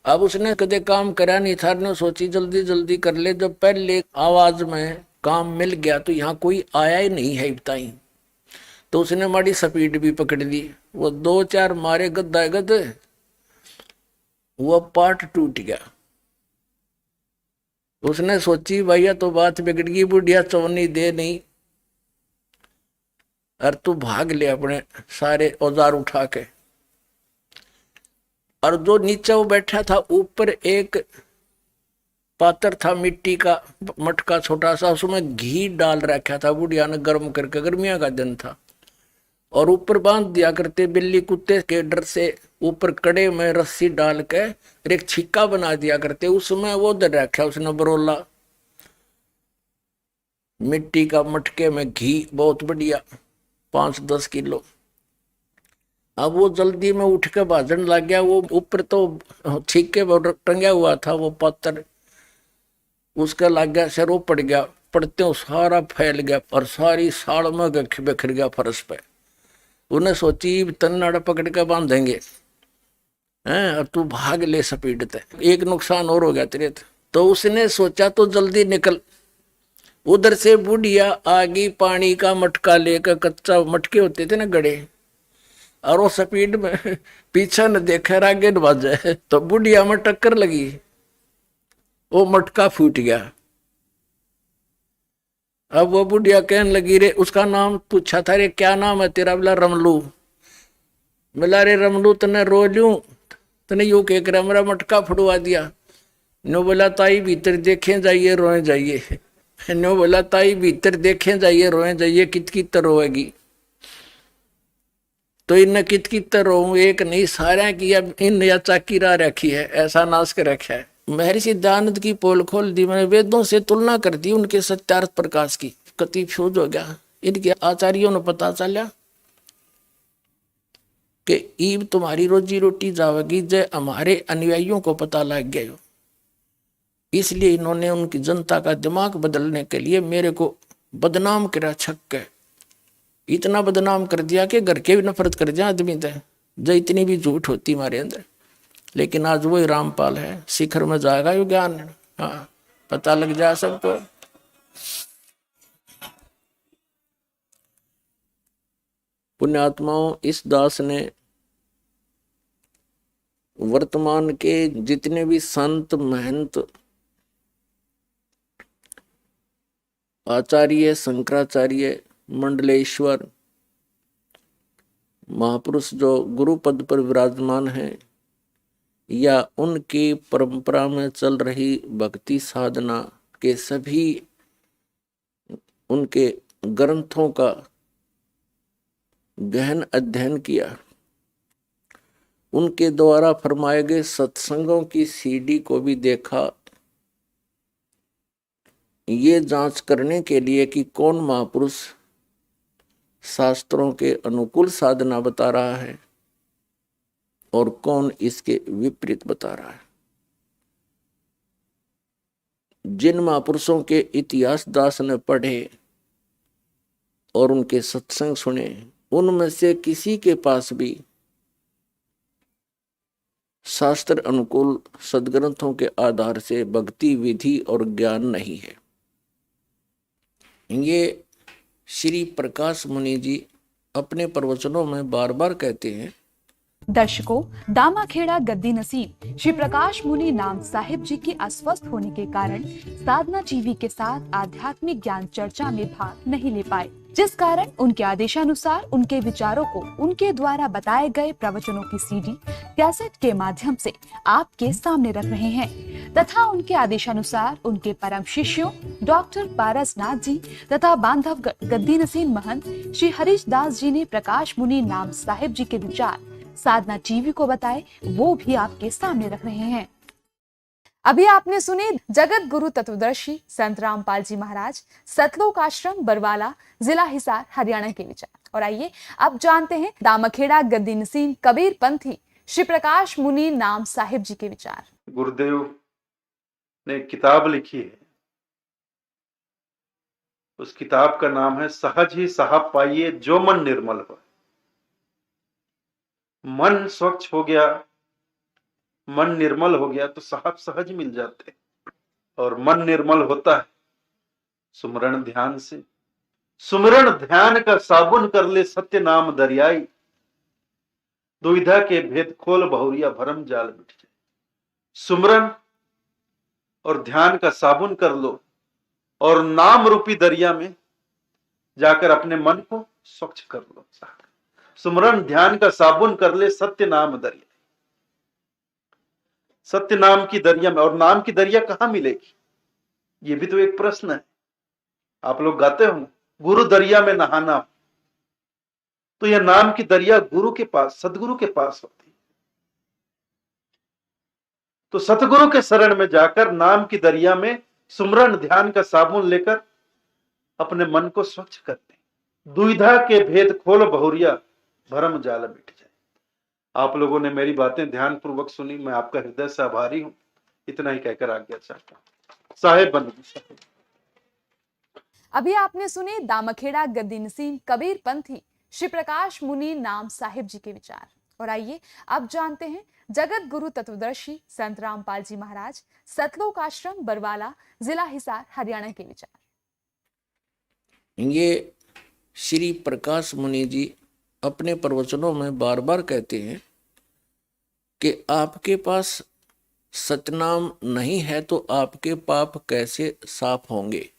अब उसने कदे काम करा नहीं था, ने सोची जल्दी जल्दी कर ले। जब पहले आवाज में काम मिल गया तो यहाँ कोई आया ही नहीं है बताई, तो उसने माड़ी स्पीड भी पकड़ ली। वो 2-4 मारे गद्दा गद, वो पार्ट टूट गया। उसने सोची भैया तो बात बिगड़ गई, बुढ़िया चौनी दे नहीं, और तू भाग ले अपने सारे औजार उठा के। और जो नीचे वो बैठा था, ऊपर एक पात्र था मिट्टी का मटका छोटा सा, उसमें घी डाल रखा था बुढ़िया ने गर्म करके, गर्मियां का दिन था। और ऊपर बांध दिया करते, बिल्ली कुत्ते के डर से ऊपर कड़े में रस्सी डाल के एक छिक्का बना दिया करते, उसमें वो दर रखा उसने बरोला मिट्टी का मटके में घी, बहुत बढ़िया 5-10 किलो। अब वो जल्दी में उठ के भाजन लग गया। वो ऊपर तो छिक्के टंगा हुआ था वो पत्थर, उसका लग गया सिर, वो पड़ गया। पड़ते हो सारा फैल गया और सारी साड़ में बिखर गया फर्श पे। उन्हें सोची तन्नाड़ा पकड़ के बांधेंगे हैं, और तू भाग ले स्पीड ते, एक नुकसान और हो गया तेरे। तो उसने सोचा तो जल्दी निकल। उधर से बुढ़िया आगी पानी का मटका लेकर, कच्चा मटके होते थे ना गड़े, और वो स्पीड में पीछे न देखा आगे न बाजे, तो बुढ़िया में टक्कर लगी, वो मटका फूट गया। अब वो बुढ़िया कहने लगी, रे उसका नाम पूछा था, रे क्या नाम है तेरा? बोला रमलू। बोला रे रमलू तने रो लूं, तने यूं कह कर मेरा मटका फुड़वा दिया। नो बोला ताई भीतर देखे जाइए रोए जाइए। नो बोला ताई भीतर देखे जाइए रोए जाइए, कित कित रोएगी। तो इन कित कित रो एक नहीं सारा की, अब इन या चाकी रा रखी है, ऐसा नाश कर रखा है। महर्षि दयानंद की पोल खोल दी, मैंने वेदों से तुलना कर दी उनके सत्यार्थ प्रकाश की, कति फ्यूज हो गया। इनके आचार्यों ने पता चला कि ईब तुम्हारी रोजी रोटी जावेगी, जय हमारे अनुयायियों को पता लग गया। इसलिए इन्होंने उनकी जनता का दिमाग बदलने के लिए मेरे को बदनाम करा, छक के इतना बदनाम कर दिया कि घर के भी नफरत कर दिया आदमी थे, जो इतनी भी झूठ होती हमारे अंदर। लेकिन आज वही रामपाल है, शिखर में जाएगा यो ज्ञान। हाँ, पता लग जाए सबको। पुण्यात्माओं, इस दास ने वर्तमान के जितने भी संत महंत आचार्य शंकराचार्य मंडलेश्वर महापुरुष जो गुरु पद पर विराजमान हैं, या उनकी परंपरा में चल रही भक्ति साधना के सभी उनके ग्रंथों का गहन अध्ययन किया। उनके द्वारा फरमाए गए सत्संगों की सीडी को भी देखा, ये जांच करने के लिए कि कौन महापुरुष शास्त्रों के अनुकूल साधना बता रहा है और कौन इसके विपरीत बता रहा है। जिन महापुरुषों के इतिहास दास ने पढ़े और उनके सत्संग सुने, उनमें से किसी के पास भी शास्त्र अनुकूल सदग्रंथों के आधार से भक्ति विधि और ज्ञान नहीं है। ये श्री प्रकाश मुनि जी अपने प्रवचनों में बार बार कहते हैं। दर्शकों, दामाखेड़ा गद्दी नसीब श्री प्रकाश मुनि नाम साहिब जी के अस्वस्थ होने के कारण साधना टीवी के साथ आध्यात्मिक ज्ञान चर्चा में भाग नहीं ले पाए, जिस कारण उनके आदेशानुसार उनके विचारों को उनके द्वारा बताए गए प्रवचनों की सीडी कैसेट के माध्यम से आपके सामने रख रहे हैं, तथा उनके आदेशानुसार उनके परम शिष्यों डॉक्टर पारसनाथ जी तथा बांधव गद्दी नसीब महंत श्री हरीश दास जी ने प्रकाश मुनि नाम साहिब जी के विचार साधना टीवी को बताए, वो भी आपके सामने रख रहे हैं। अभी आपने सुने जगत गुरु तत्वदर्शी संत रामपाल जी महाराज, सतलोक आश्रम बरवाला, जिला हिसार, हरियाणा के विचार। और आइए अब जानते हैं दामाखेड़ा गद्दी नसीब कबीर पंथी श्री प्रकाश मुनि नाम साहिब जी के विचार। गुरुदेव ने किताब लिखी है, उस किताब का नाम है सहज ही साहब पाइए जो मन निर्मल हो। मन स्वच्छ हो गया, मन निर्मल हो गया तो साहब सहज मिल जाते, और मन निर्मल होता है सुमरण ध्यान से। सुमरण ध्यान का साबुन कर ले सत्य नाम दरियाई, दुविधा के भेद खोल बहुरिया भरम जाल मिट जाए। सुमरण और ध्यान का साबुन कर लो और नाम रूपी दरिया में जाकर अपने मन को स्वच्छ कर लो। सुमरण ध्यान का साबुन कर ले सत्य नाम दरिया, सत्य नाम की दरिया में। और नाम की दरिया कहां मिलेगी, ये भी तो एक प्रश्न है। आप लोग गाते हो गुरु दरिया में नहाना, तो यह नाम की दरिया गुरु के पास, सदगुरु के पास होती है। तो सतगुरु के शरण में जाकर नाम की दरिया में सुमरण ध्यान का साबुन लेकर अपने मन को स्वच्छ कर ले, दुविधा के भेद खोल बहुरिया भरम जाल मिट जाए। आप लोगों ने मेरी बातें ध्यान पूर्वक सुनी, मैं आपका हृदय से आभारी हूं। इतना ही कहकर आज्ञा चाहता हूं। साहेब बन साहेब। अभी आपने सुने दामाखेड़ा गद्दी नसीब कबीर पंथी श्री प्रकाश मुनि नाम साहिब जी के विचार। और आइए अब जानते हैं जगत गुरु तत्वदर्शी संत रामपाल जी महाराज, सतलोक आश्रम बरवाला, जिला हिसार, हरियाणा के विचार। ये श्री प्रकाश मुनि जी अपने प्रवचनों में बार बार कहते हैं कि आपके पास सतनाम नहीं है तो आपके पाप कैसे साफ होंगे।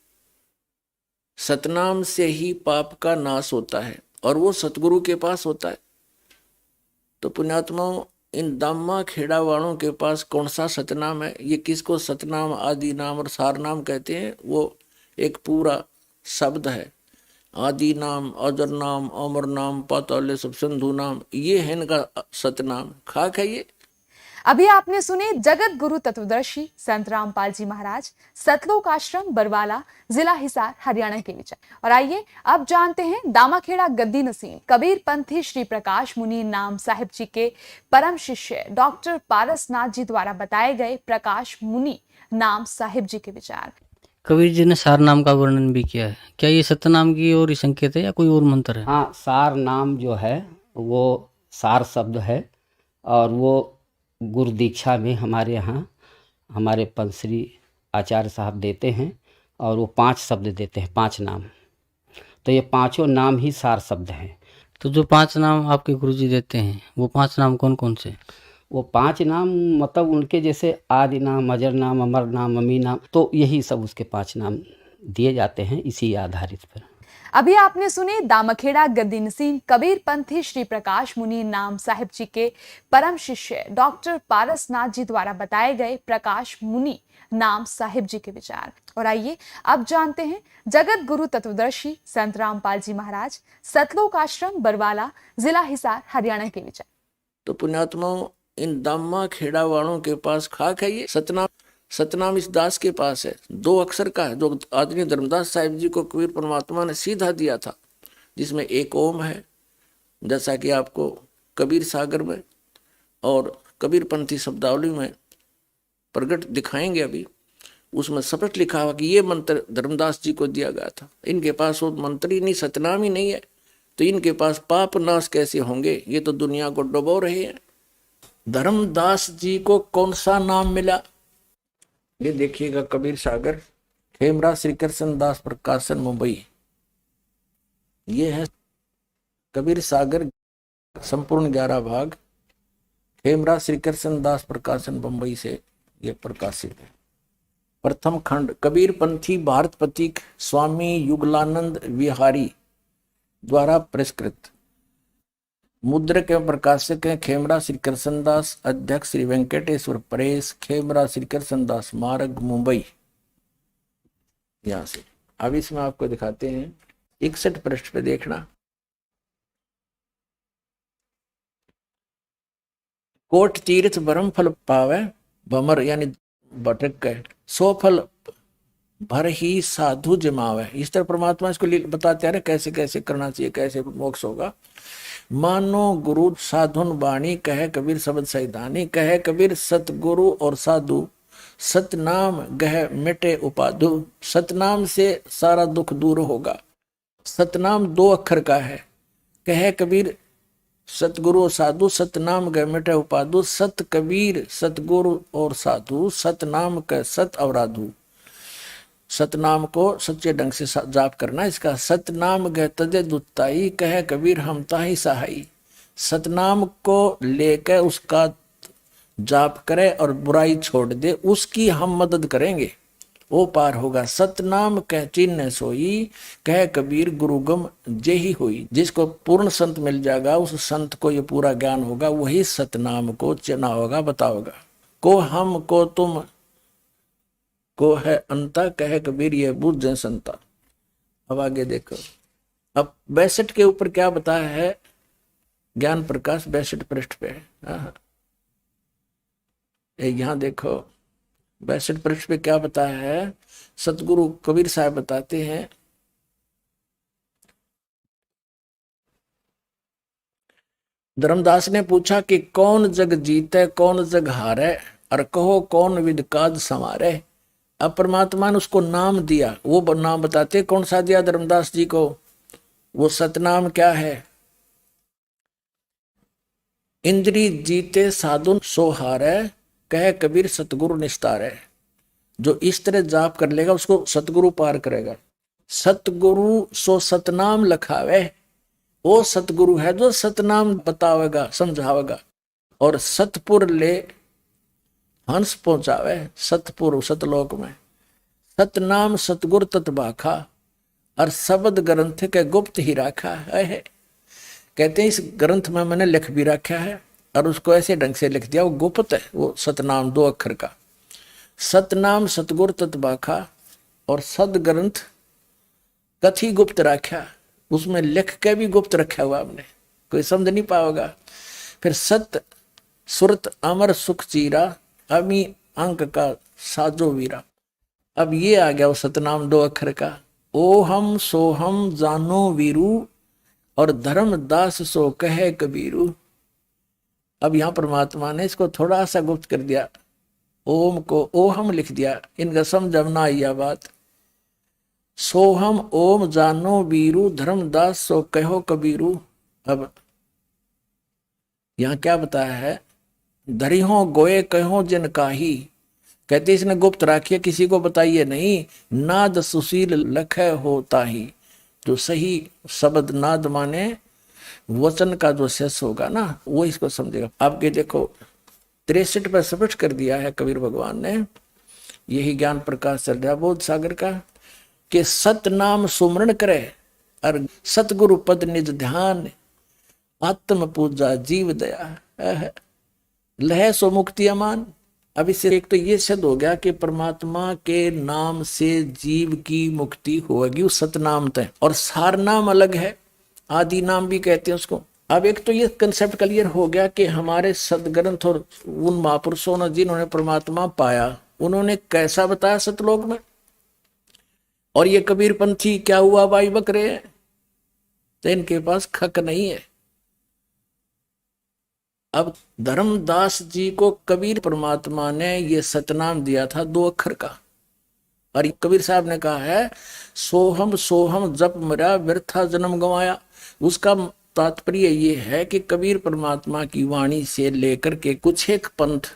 सतनाम से ही पाप का नाश होता है और वो सतगुरु के पास होता है। तो पुण्यात्माओं, इन दामा खेड़ा वालों के पास कौन सा सतनाम है? ये किसको सतनाम, आदि नाम और सार नाम कहते हैं? वो एक पूरा शब्द है। आदि नाम, अजर नाम, अमर नाम, पाताल सब सिंधु नाम, ये है इनका सतनाम। खाक है ये। अभी आपने सुने जगत गुरु तत्वदर्शी संत रामपाल जी महाराज, सतलोक आश्रम बरवाला, जिला हिसार, हरियाणा के विचार। और आइए अब जानते हैं दामाखेड़ा गद्दी नसीम कबीर पंथी श्री प्रकाश मुनि नाम साहिब जी के परम शिष्य डॉक्टर पारसनाथ जी द्वारा बताए गए प्रकाश मुनि नाम साहिब जी के विचार। कबीर जी ने सार नाम का वर्णन भी किया है, क्या ये सतनाम की ओर ही संकेत है या कोई और मंत्र है? हाँ, सार नाम जो है वो सार शब्द है और वो गुरु दीक्षा में हमारे यहाँ हमारे पंसरी आचार्य साहब देते हैं और वो 5 शब्द देते हैं, 5 नाम। तो ये 5 नाम ही सार शब्द हैं। तो जो 5 नाम आपके गुरुजी देते हैं वो 5 नाम कौन कौन से? वो 5 नाम मतलब उनके जैसे आदि नाम, अजर नाम, अमर नाम, अमी नाम, तो यही सब उसके 5 नाम दिए जाते हैं इसी आधारित पर। अभी आपने सुने दामाखेड़ा गद्दी नसीम कबीर पंथी श्री प्रकाश मुनि नाम साहिब जी के परम शिष्य डॉक्टर पारसनाथ जी द्वारा बताए गए प्रकाश मुनि नाम साहिब जी के विचार। और आइए अब जानते हैं जगत गुरु तत्वदर्शी संत रामपाल जी महाराज, सतलोक आश्रम बरवाला, जिला हिसार, हरियाणा के विचार। तो पुण्यात्माओं, इन दामा खेड़ा वालों के पास खाक है ये सतनाम। सतनाम इस दास के पास है, 2 अक्षर का है, जो आदरणीय धर्मदास साहिब जी को कबीर परमात्मा ने सीधा दिया था, जिसमें एक ओम है, जैसा कि आपको कबीर सागर में और कबीर पंथी शब्दावली में प्रकट दिखाएंगे। अभी उसमें स्पष्ट लिखा हुआ कि ये मंत्र धर्मदास जी को दिया गया था। इनके पास वो मंत्र ही नहीं, सतनाम ही नहीं है, तो इनके पास पाप नाश कैसे होंगे? ये तो दुनिया को डुबो रहे हैं। धर्मदास जी को कौन सा नाम मिला? ये देखिएगा, कबीर सागर, खेमरा श्री कृष्ण दास प्रकाशन, मुंबई। ये है कबीर सागर, संपूर्ण 11 भाग, खेमरा श्री कृष्ण दास प्रकाशन, मुंबई से ये प्रकाशित है। प्रथम खंड कबीर पंथी भारत प्रतीक स्वामी युगलानंद विहारी द्वारा पुरस्कृत। मुद्रक एवं प्रकाशक हैं खेमरा श्री कृष्णदास, अध्यक्ष श्री वेंकटेश्वर प्रेस, खेमरा श्री कृष्णदास मार्ग, मुंबई। यहां से अब इसमें आपको दिखाते हैं 61 पृष्ठ पे देखना। कोट तीर्थ भरम फल पावे, भमर यानी भटक गए, 100 फल भर ही साधु जमावे। इस तरह परमात्मा इसको बताते हैं कैसे कैसे करना चाहिए, कैसे मोक्ष होगा। मानो गुरु साधुन बाणी, कहे कबीर शब्द सैदानी, कहे कबीर सतगुरु और साधु, सतनाम गह मिटे उपाधु। सतनाम से सारा दुख दूर होगा। सतनाम 2 अक्षर का है। कहे कबीर सतगुरु और साधु, सतनाम गह मिटे उपाधु। सत कबीर सतगुरु और साधु, सतनाम का सत अवराधु। सतनाम को सच्चे ढंग से जाप करना। इसका सतनाम गह तजे दुताई, कहे कबीर हम ताही सहाई। सतनाम को लेकर उसका जाप करे और बुराई छोड़ दे, उसकी हम मदद करेंगे, वो पार होगा। सतनाम कह चिन्ह सोई, कह कबीर गुरुगम जेही हुई। जिसको पूर्ण संत मिल जाएगा, उस संत को ये पूरा ज्ञान होगा, वही सतनाम को चिन्ह होगा, बताओगा। को हम को तुम को है अंता, कहे कबीर ये बुझ संता। अब आगे देखो, अब 62 के ऊपर क्या बताया है ज्ञान प्रकाश, 62 पृष्ठ पे है। यहां देखो 62 पृष्ठ पे क्या बताया है। सतगुरु कबीर साहब बताते हैं, धर्मदास ने पूछा कि कौन जग जीते कौन जग हारे, और कहो कौन विद काज संवारे। अब परमात्मा ने उसको नाम दिया, वो नाम बताते कौन सा दिया धर्मदास जी को। वो सतनाम क्या है। इंद्री जीते साधुन सो हारे, कहे कबीर सतगुरु निस्तारे। जो इस तरह जाप कर लेगा उसको सतगुरु पार करेगा। सतगुरु सो सतनाम लखावे, वो सतगुरु है जो सतनाम बतावेगा, समझावेगा। और सतपुर ले हंस पहुंचावे, सतपुर सतलोक में। सतनाम सतगुर तत्बाखा, और शब्द ग्रंथ के गुप्त ही रखा है। कहते हैं इस ग्रंथ में मैंने लिख भी रखा है और उसको ऐसे ढंग से लिख दिया, वो गुप्त है। वो सतनाम 2 अक्षर का सतनाम सतगुर तत्बाखा और सद ग्रंथ कथी गुप्त रखा, उसमें लिख के भी गुप्त रखा हुआ हमने, कोई समझ नहीं पाओगा। फिर सत सुरत अमर सुख चीरा अमी अंक का साजो वीरा। अब ये आ गया वो सतनाम 2 अक्षर का। ओ हम सो हम जानो वीरू और धर्म दास सो कहे कबीरू। अब यहां परमात्मा ने इसको थोड़ा सा गुप्त कर दिया, ओम को ओ हम लिख दिया, इनका समझ ना आया बात। सोहम ओम जानो वीरू धर्मदास सो कहो कबीरू। अब यहां क्या बताया है, धरिहो गोए कहो जिन काही। कहते इसने गुप्त राखिए, किसी को बताइए नहीं। नाद सुशील लखे होता ही, जो सही शब्द नाद माने वचन का जो शेष होगा ना, वो इसको समझेगा। आपके देखो 63 पर स्पष्ट कर दिया है कबीर भगवान ने, यही ज्ञान प्रकाश चल रहा बोध सागर का, कि सत नाम सुमरण करे और सतगुरु पद निज ध्यान, आत्म पूजा जीव दया लह सो मुक्ति अमान। अब इससे एक तो ये सिद्ध हो गया कि परमात्मा के नाम से जीव की मुक्ति होगी उस सतनाम तय। और सार नाम अलग है, आदि नाम भी कहते हैं उसको। अब एक तो ये कंसेप्ट क्लियर हो गया कि हमारे सदग्रंथ और उन महापुरुषों ने जिन्होंने परमात्मा पाया, उन्होंने कैसा बताया सतलोक में। और ये कबीर पंथी क्या हुआ भाई बकरे, तो इनके पास खक नहीं है। अब धर्मदास जी को कबीर परमात्मा ने ये सतनाम दिया था 2 अक्षर का, और कबीर साहब ने कहा है सोहम जप मरा व्यर्था जन्म गंवाया। उसका तात्पर्य ये है कि कबीर परमात्मा की वाणी से लेकर के कुछ एक पंथ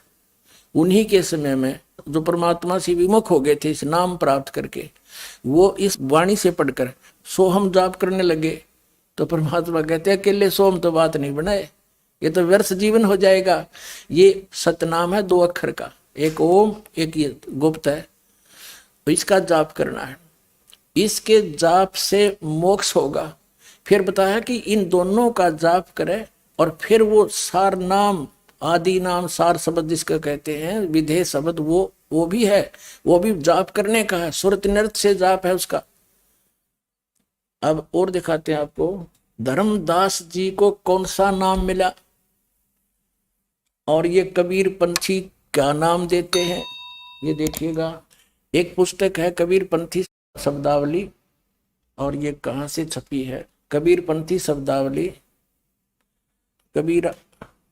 उन्हीं के समय में जो परमात्मा से विमुख हो गए थे इस नाम प्राप्त करके, वो इस वाणी से पढ़कर सोहम जाप करने लगे। तो परमात्मा कहते हैं अकेले सोम तो बात नहीं बनाए, ये तो व्यर्थ जीवन हो जाएगा। ये सतनाम है 2 अक्षर का, एक ओम एक ये गुप्त है, तो इसका जाप करना है, इसके जाप से मोक्ष होगा। फिर बताया कि इन दोनों का जाप करे और फिर वो सार नाम आदि नाम सार शब्द जिसका कहते हैं विधेय शब्द, वो भी है, वो भी जाप करने का है, सुरत नृत्य से जाप है उसका। अब और दिखाते हैं आपको धर्मदास जी को कौन सा नाम मिला और ये कबीर पंथी क्या नाम देते हैं, ये देखिएगा। एक पुस्तक है कबीर पंथी शब्दावली, और ये कहाँ से छपी है, कबीर पंथी शब्दावली, कबीर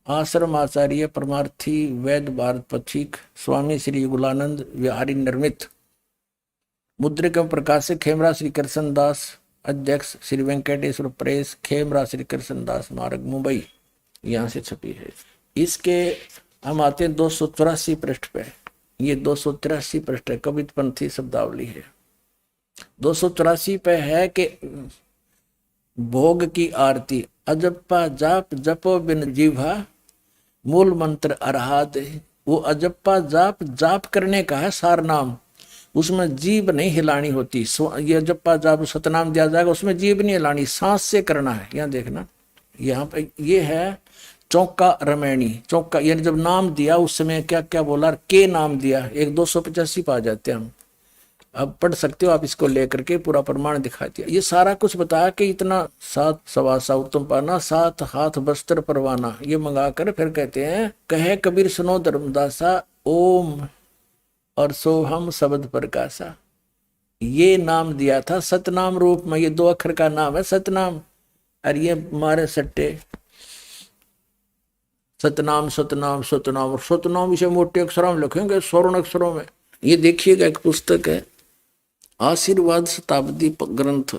आश्रम आचार्य परमार्थी वैद्य भारत पथिक स्वामी श्री गुलानंद विहारी निर्मित, मुद्रिक एवं प्रकाशक खेमरा श्री कृष्ण दास, अध्यक्ष श्री वेंकटेश्वर प्रेस, खेमरा श्री कृष्ण दास मार्ग मुंबई, यहाँ से छपी है। इसके हम आते हैं 284 पृष्ठ पे, ये 283 पृष्ठ है, कबीर पंथी शब्दावली है। 284 पे है कि भोग की आरती अजप्पा जाप जपो बिन जीवा मूल मंत्र अरहाद। वो अजप्पा जाप करने का है सार नाम, उसमें जीभ नहीं हिलानी होती। ये अजप्पा जाप सतनाम दिया जाएगा, उसमें जीभ नहीं हिलानी, सांस से करना है। यहाँ देखना, यहाँ पे ये है चौका रमैनी, चौका यानी जब नाम दिया उस समय क्या क्या बोला, के नाम दिया, एक 285 पा जाते हैं हम। अब पढ़ सकते हो आप इसको लेकर के, पूरा प्रमाण दिखा दिया। ये सारा कुछ बताया कि इतना 7 सवासा उत्तम पाना 7 हाथ बस्तर परवाना, ये मंगा कर फिर कहते हैं कहे कबीर सुनो धर्मदासा ओम और सोहम शब्द प्रकाशा। ये नाम दिया था सतनाम रूप में, ये 2 अक्षर का नाम है सतनाम। और ये मारे सट्टे सतनाम सतनाम सतनाम, और सतनाम इसे मोटे अक्षरों में लिखेंगे, स्वर्ण अक्षरों में। ये देखिएगा एक पुस्तक है आशीर्वाद शताब्दी ग्रंथ,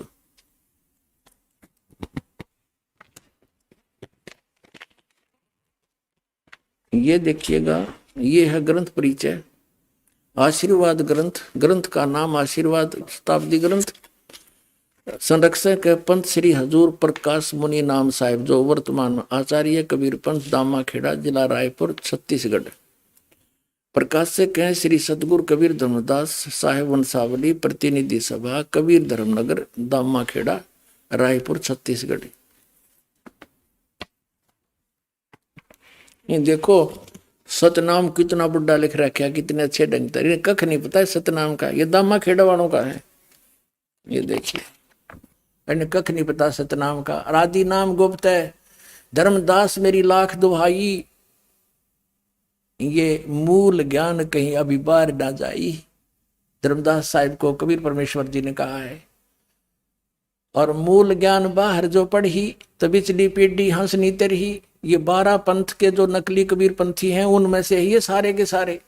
ये देखिएगा, ये है ग्रंथ परिचय आशीर्वाद ग्रंथ, ग्रंथ का नाम आशीर्वाद शताब्दी ग्रंथ। संरक्षक है पंत श्री हजूर प्रकाश मुनि नाम साहिब, जो वर्तमान आचार्य कबीर पंथ दामा खेड़ा जिला रायपुर छत्तीसगढ़। प्रकाशक हैं श्री सतगुरु कबीर धर्मदास साहेब वंशावली, प्रतिनिधि सभा, कबीर धर्मनगर, दामाखेड़ा, रायपुर, छत्तीसगढ़। ये देखो सतनाम कितना बुढ़ा लिख रखा है, कितने अच्छे ढंग से, कख नहीं पता है सतनाम का। ये दामाखेड़ा वालों का है, ये देखिए, इन्हें कख नहीं पता सतनाम का। आदि नाम गुप्त है, धर्मदास मेरी लाख दुहाई, ये मूल ज्ञान कहीं अभी बाहर ना जाई। धर्मदास साहिब को कबीर परमेश्वर जी ने कहा है। और मूल ज्ञान बाहर जो पढ़ी, तो बिचली पीढ़ी हंसनी तरही। ये 12 पंथ के जो नकली कबीर पंथी हैं, उनमें से ये सारे के सारे।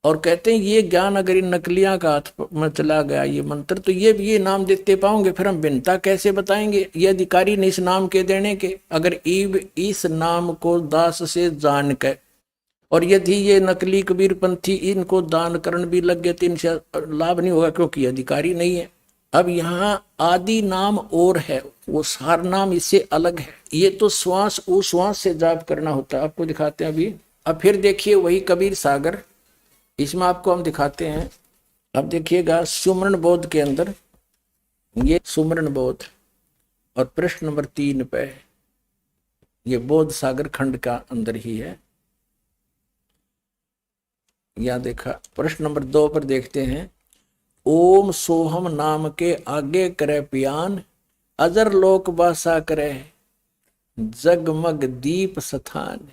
और कहते हैं ये ज्ञान अगर इन नकलियां का हाथ में चला गया, ये मंत्र, तो ये भी ये नाम देते पाओगे, फिर हम भिन्नता कैसे बताएंगे? ये अधिकारी नहीं इस नाम के देने के। अगर इस नाम को दास से जान के, और यदि ये नकली कबीर पंथी इनको दान करण भी लग गए, तो इनसे लाभ नहीं होगा, क्योंकि अधिकारी नहीं है। अब यहाँ आदि नाम और है, वो सार नाम इससे अलग है। ये तो श्वास उश्वास से जाप करना होता है, आपको दिखाते हैं अभी। अब फिर देखिए वही कबीर सागर, इसमें आपको हम दिखाते हैं। अब देखिएगा सुमरण बोध के अंदर, ये सुमरण बोध, और प्रश्न नंबर 3 पे ये बोध सागर खंड का अंदर ही है। या देखा प्रश्न नंबर 2 पर देखते हैं, ओम सोहम नाम के आगे करे पियान, अजर लोक बासा करे जगमग दीप स्थान।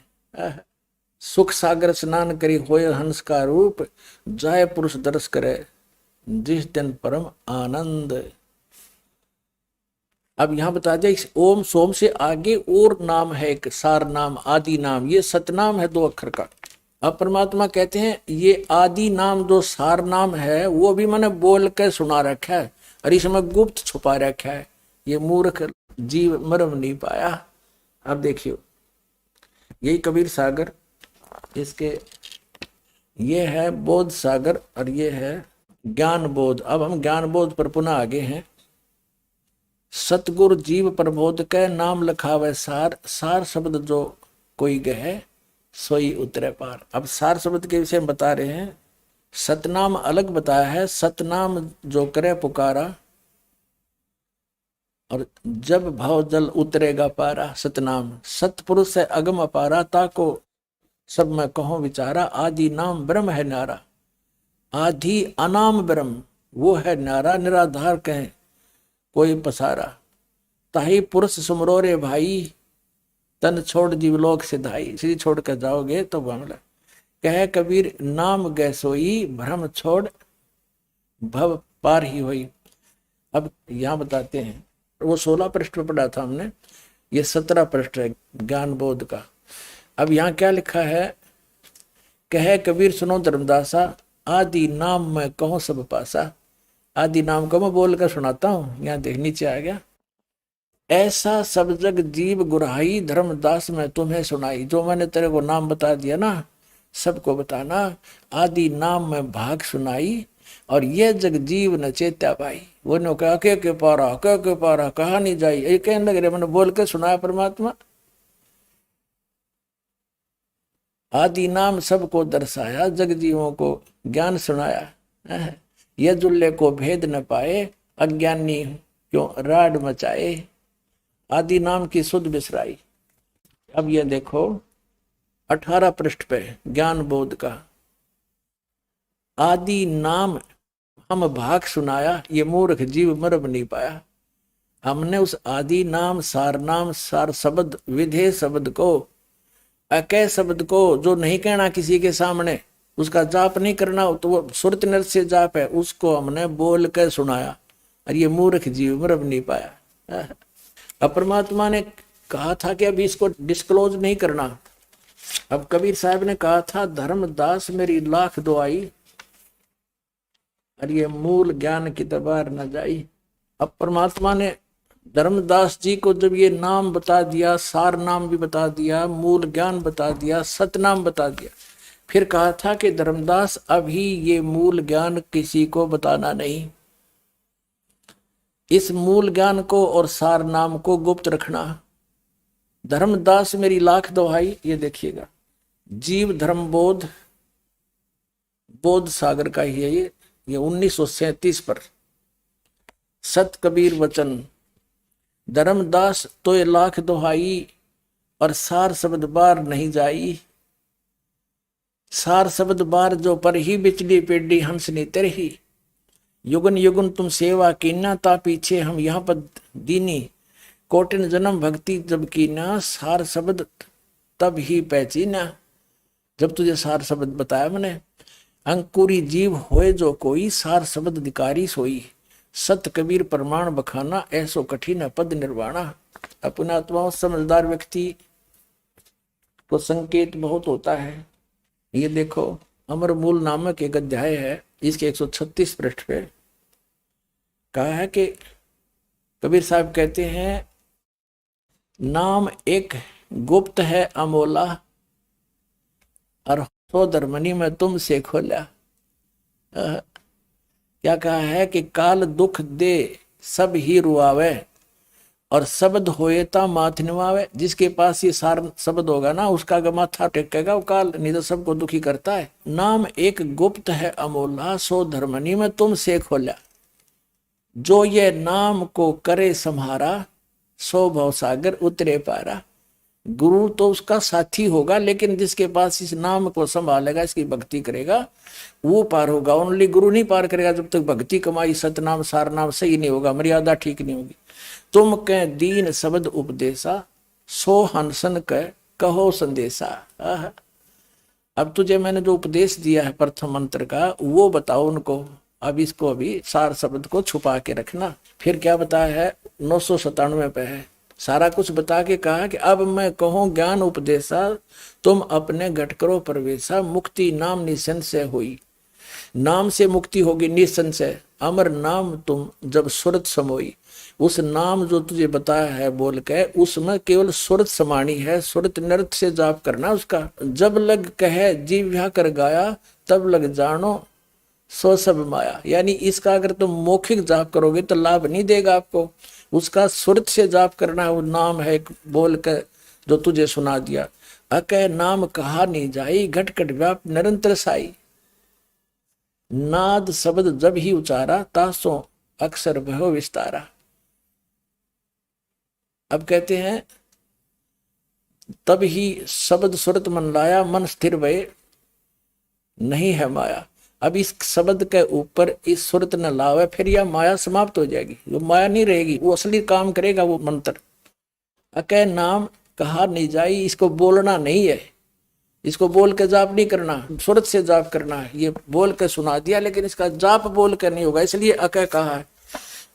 सुख सागर स्नान करी होय हंस का रूप, जाय पुरुष दर्श करे जिस दिन परम आनंद। अब यहां बता दिया इस ओम सोम से आगे और नाम है, एक सार नाम, आदि नाम, ये सतनाम है 2 अक्षर का। अब परमात्मा कहते हैं ये आदि नाम जो सार नाम है, वो भी मैंने बोल के सुना रखा है, और इसमें गुप्त छुपा रखा है, ये मूर्ख जीव मर्म नहीं पाया। अब देखियो यही कबीर सागर, इसके ये है बोध सागर, और ये है ज्ञान बोध। अब हम ज्ञान बोध पर पुनः आगे हैं। सतगुरु जीव प्रबोध के नाम लखावे सार, सार शब्द जो कोई गहे सोई उतरे पार। अब सार शब्द के विषय में बता रहे हैं। सतनाम अलग बताया है, सतनाम जो करे पुकारा, और जब भाव जल उतरेगा पारा। सतनाम सतपुरुष है अगम अपारा, ताको सब मैं कहूं विचारा। आदि नाम ब्रह्म है न्यारा, आदि अनाम ब्रह्म वो है न्यारा। निराधार कहें कोई पसारा, ताही पुरुष सुमरो रे भाई, तन छोड़ जीवलोक सिधाई। श्री छोड़ कर जाओगे तो मामला कहे कबीर, नाम गै सोई, भ्रम छोड़ भव पार ही होई। अब यहाँ बताते हैं, वो 16 पृष्ठ पर पढ़ा था हमने, ये 17 पृष्ठ है ज्ञान बोध का। अब यहाँ क्या लिखा है, कहे कबीर सुनो धर्मदासा, आदि नाम मैं कहूँ सब पासा। आदि नाम को मैं बोल कर सुनाता हूँ, यहाँ देख नीचे आ गया। ऐसा सब जग जीव गुराई, धर्मदास मैं तुम्हें सुनाई। जो मैंने तेरे को नाम बता दिया ना, सबको बताना। आदि नाम में भाग सुनाई, और ये जग जीव न चेत्या भाई। वो ने कहा के पारा के पारा कहा नहीं जाई, ये कहने लग रहे, मैंने बोल के सुनाया परमात्मा। आदि नाम सबको दर्शाया, जग जीवों को ज्ञान सुनाया। ये जुल्ले को भेद न पाए, अज्ञानी क्यों राड मचाए। आदि नाम की सुध बिसराई। अब ये देखो 18 पृष्ठ पे ज्ञान बोध का, आदि नाम हम भाग सुनाया, ये मूर्ख जीव मर्म नहीं पाया। हमने उस आदि नाम सार शब्द, विधेय शब्द को, अकय शब्द को, जो नहीं कहना किसी के सामने, उसका जाप नहीं करना, तो वो सुरत नर से जाप है, उसको हमने बोल कर सुनाया, और ये मूर्ख जीव मर्म नहीं पाया। अब परमात्मा ने कहा था कि अभी इसको डिस्क्लोज नहीं करना। अब कबीर साहब ने कहा था, धर्मदास मेरी लाख दुआई, और ये मूल ज्ञान की दरबार न जाई। अब परमात्मा ने धर्मदास जी को जब ये नाम बता दिया, सार नाम भी बता दिया, मूल ज्ञान बता दिया, सतनाम बता दिया, फिर कहा था कि धर्मदास अभी ये मूल ज्ञान किसी को बताना नहीं। इस मूल ज्ञान को और सार नाम को गुप्त रखना। धर्मदास मेरी लाख दुहाई, ये देखिएगा, जीव धर्म बोध बोध सागर का ही है ये 1937 पर। सत कबीर वचन धर्मदास तो ये लाख दोहाई, और सार शब्द बार नहीं जाई। सार शब्द बार जो पर ही बिचली पेडी हंस नी तरही। युगन युगन तुम सेवा कीना, ता पीछे हम यहाँ पर दीनी। कोटिन जन्म भक्ति जब कीना, सार शब्द तब ही पहचीना। जब तुझे सार शब्द बताया मैंने, अंकुरी जीव होए जो कोई, सार शब्द अधिकारी सोई। सत कबीर प्रमाण बखाना, ऐसो कठिन पद निर्वाणा। अपना आत्मा समझदार व्यक्ति को संकेत बहुत होता है। ये देखो अमर मूल नामक एक अध्याय है, इसके 136 पृष्ठ पे कहा है कि कबीर साहब कहते हैं, नाम एक गुप्त है अमोला, और सो धर्मनी में तुमसे खोला। क्या कहा है कि काल दुख दे सब ही रुआवे, और शब्द होए ता माथ निवावे। जिसके पास ये सार शब्द होगा ना, उसका माथा टेकेगा वो काल, नहीं तो सबको दुखी करता है। नाम एक गुप्त है अमोला, सो धर्मनी में तुमसे खोला। जो ये नाम को करे सम्हारा, सो भव सागर उतरे पारा। गुरु तो उसका साथी होगा, लेकिन जिसके पास इस नाम को संभालेगा, इसकी भक्ति करेगा, वो पार होगा। ओनली गुरु नहीं पार करेगा जब तक भक्ति कमाई सतनाम सार नाम सही नहीं होगा, मर्यादा ठीक नहीं होगी। तुम कह दीन शब्द उपदेशा, सो हंसन कहो संदेशा। अब तुझे मैंने जो उपदेश दिया है प्रथम मंत्र का, वो बताओ उनको। अब इसको अभी सार शब्द को छुपा के रखना। फिर क्या बताया है, 997 पे है, सारा कुछ बता के कहा कि अब मैं कहूँ ज्ञान उपदेशा, तुम अपने घट करो प्रवेशा। मुक्ति नाम निसंशय हुई, नाम से मुक्ति होगी निसंशय। अमर नाम तुम जब सुरत समोई। उस नाम जो तुझे बताया है बोल के, उसमें केवल सुरत समानी है, सुरत नृत्य से जाप करना उसका। जब लग कहे जीव्या कर गाया, तब लग जानो सो सब माया। यानी इसका अगर तुम मौखिक जाप करोगे तो लाभ नहीं देगा आपको, उसका सुरत से जाप करना है। वो नाम है एक बोल के जो तुझे सुना दिया। अकह नाम कहा नहीं जाई, घट घट व्याप निरंतर साई। नाद शब्द जब ही उचारा, तासो अक्षर भयो विस्तारा। अब कहते हैं तब ही शब्द सुरत मन लाया, मन स्थिर भय नहीं है माया। अब इस शब्द के ऊपर इस सुरत न लावे, फिर यह माया समाप्त हो जाएगी, वो माया नहीं रहेगी, वो असली काम करेगा वो मंत्र। अकह नाम कहा नहीं जाई, इसको बोलना नहीं है, इसको बोल के जाप नहीं करना, सुरत से जाप करना है। ये बोल के सुना दिया, लेकिन इसका जाप बोल कर नहीं होगा, इसलिए अकह कहा है।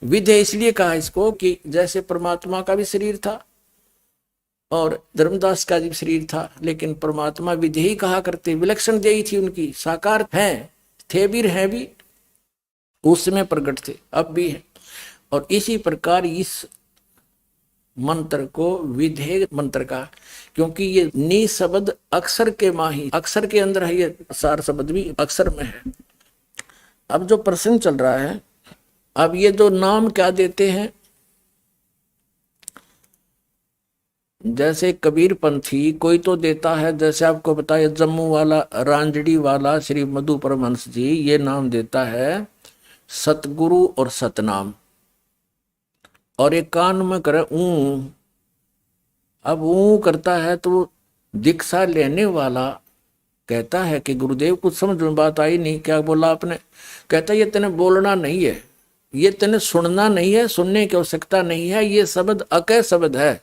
विधेय इसलिए कहा इसको कि जैसे परमात्मा का भी शरीर था और धर्मदास का भी शरीर था, लेकिन परमात्मा विधेयी कहा करते, विलक्षण देही थी उनकी, साकार हैं, थे भी हैं भी, उस समय प्रकट थे, अब भी है। और इसी प्रकार इस मंत्र को विधेय मंत्र का, क्योंकि ये नी शब्द अक्षर के माही, अक्षर के अंदर है, ये सार शब्द भी अक्षर में है। अब जो प्रश्न चल रहा है, अब ये जो नाम क्या देते हैं, जैसे कबीर पंथी कोई तो देता है, जैसे आपको बताया जम्मू वाला रांजड़ी वाला श्री मधु परमहंस जी, ये नाम देता है सतगुरु और सतनाम, और एक कान में करे ऊ। अब ऊ करता है तो दीक्षा लेने वाला कहता है कि गुरुदेव कुछ समझ में बात आई नहीं, क्या बोला आपने? कहता है ये तेने बोलना नहीं है, ये तेने सुनना नहीं है, सुनने की आवश्यकता नहीं है, ये शब्द अकह शब्द है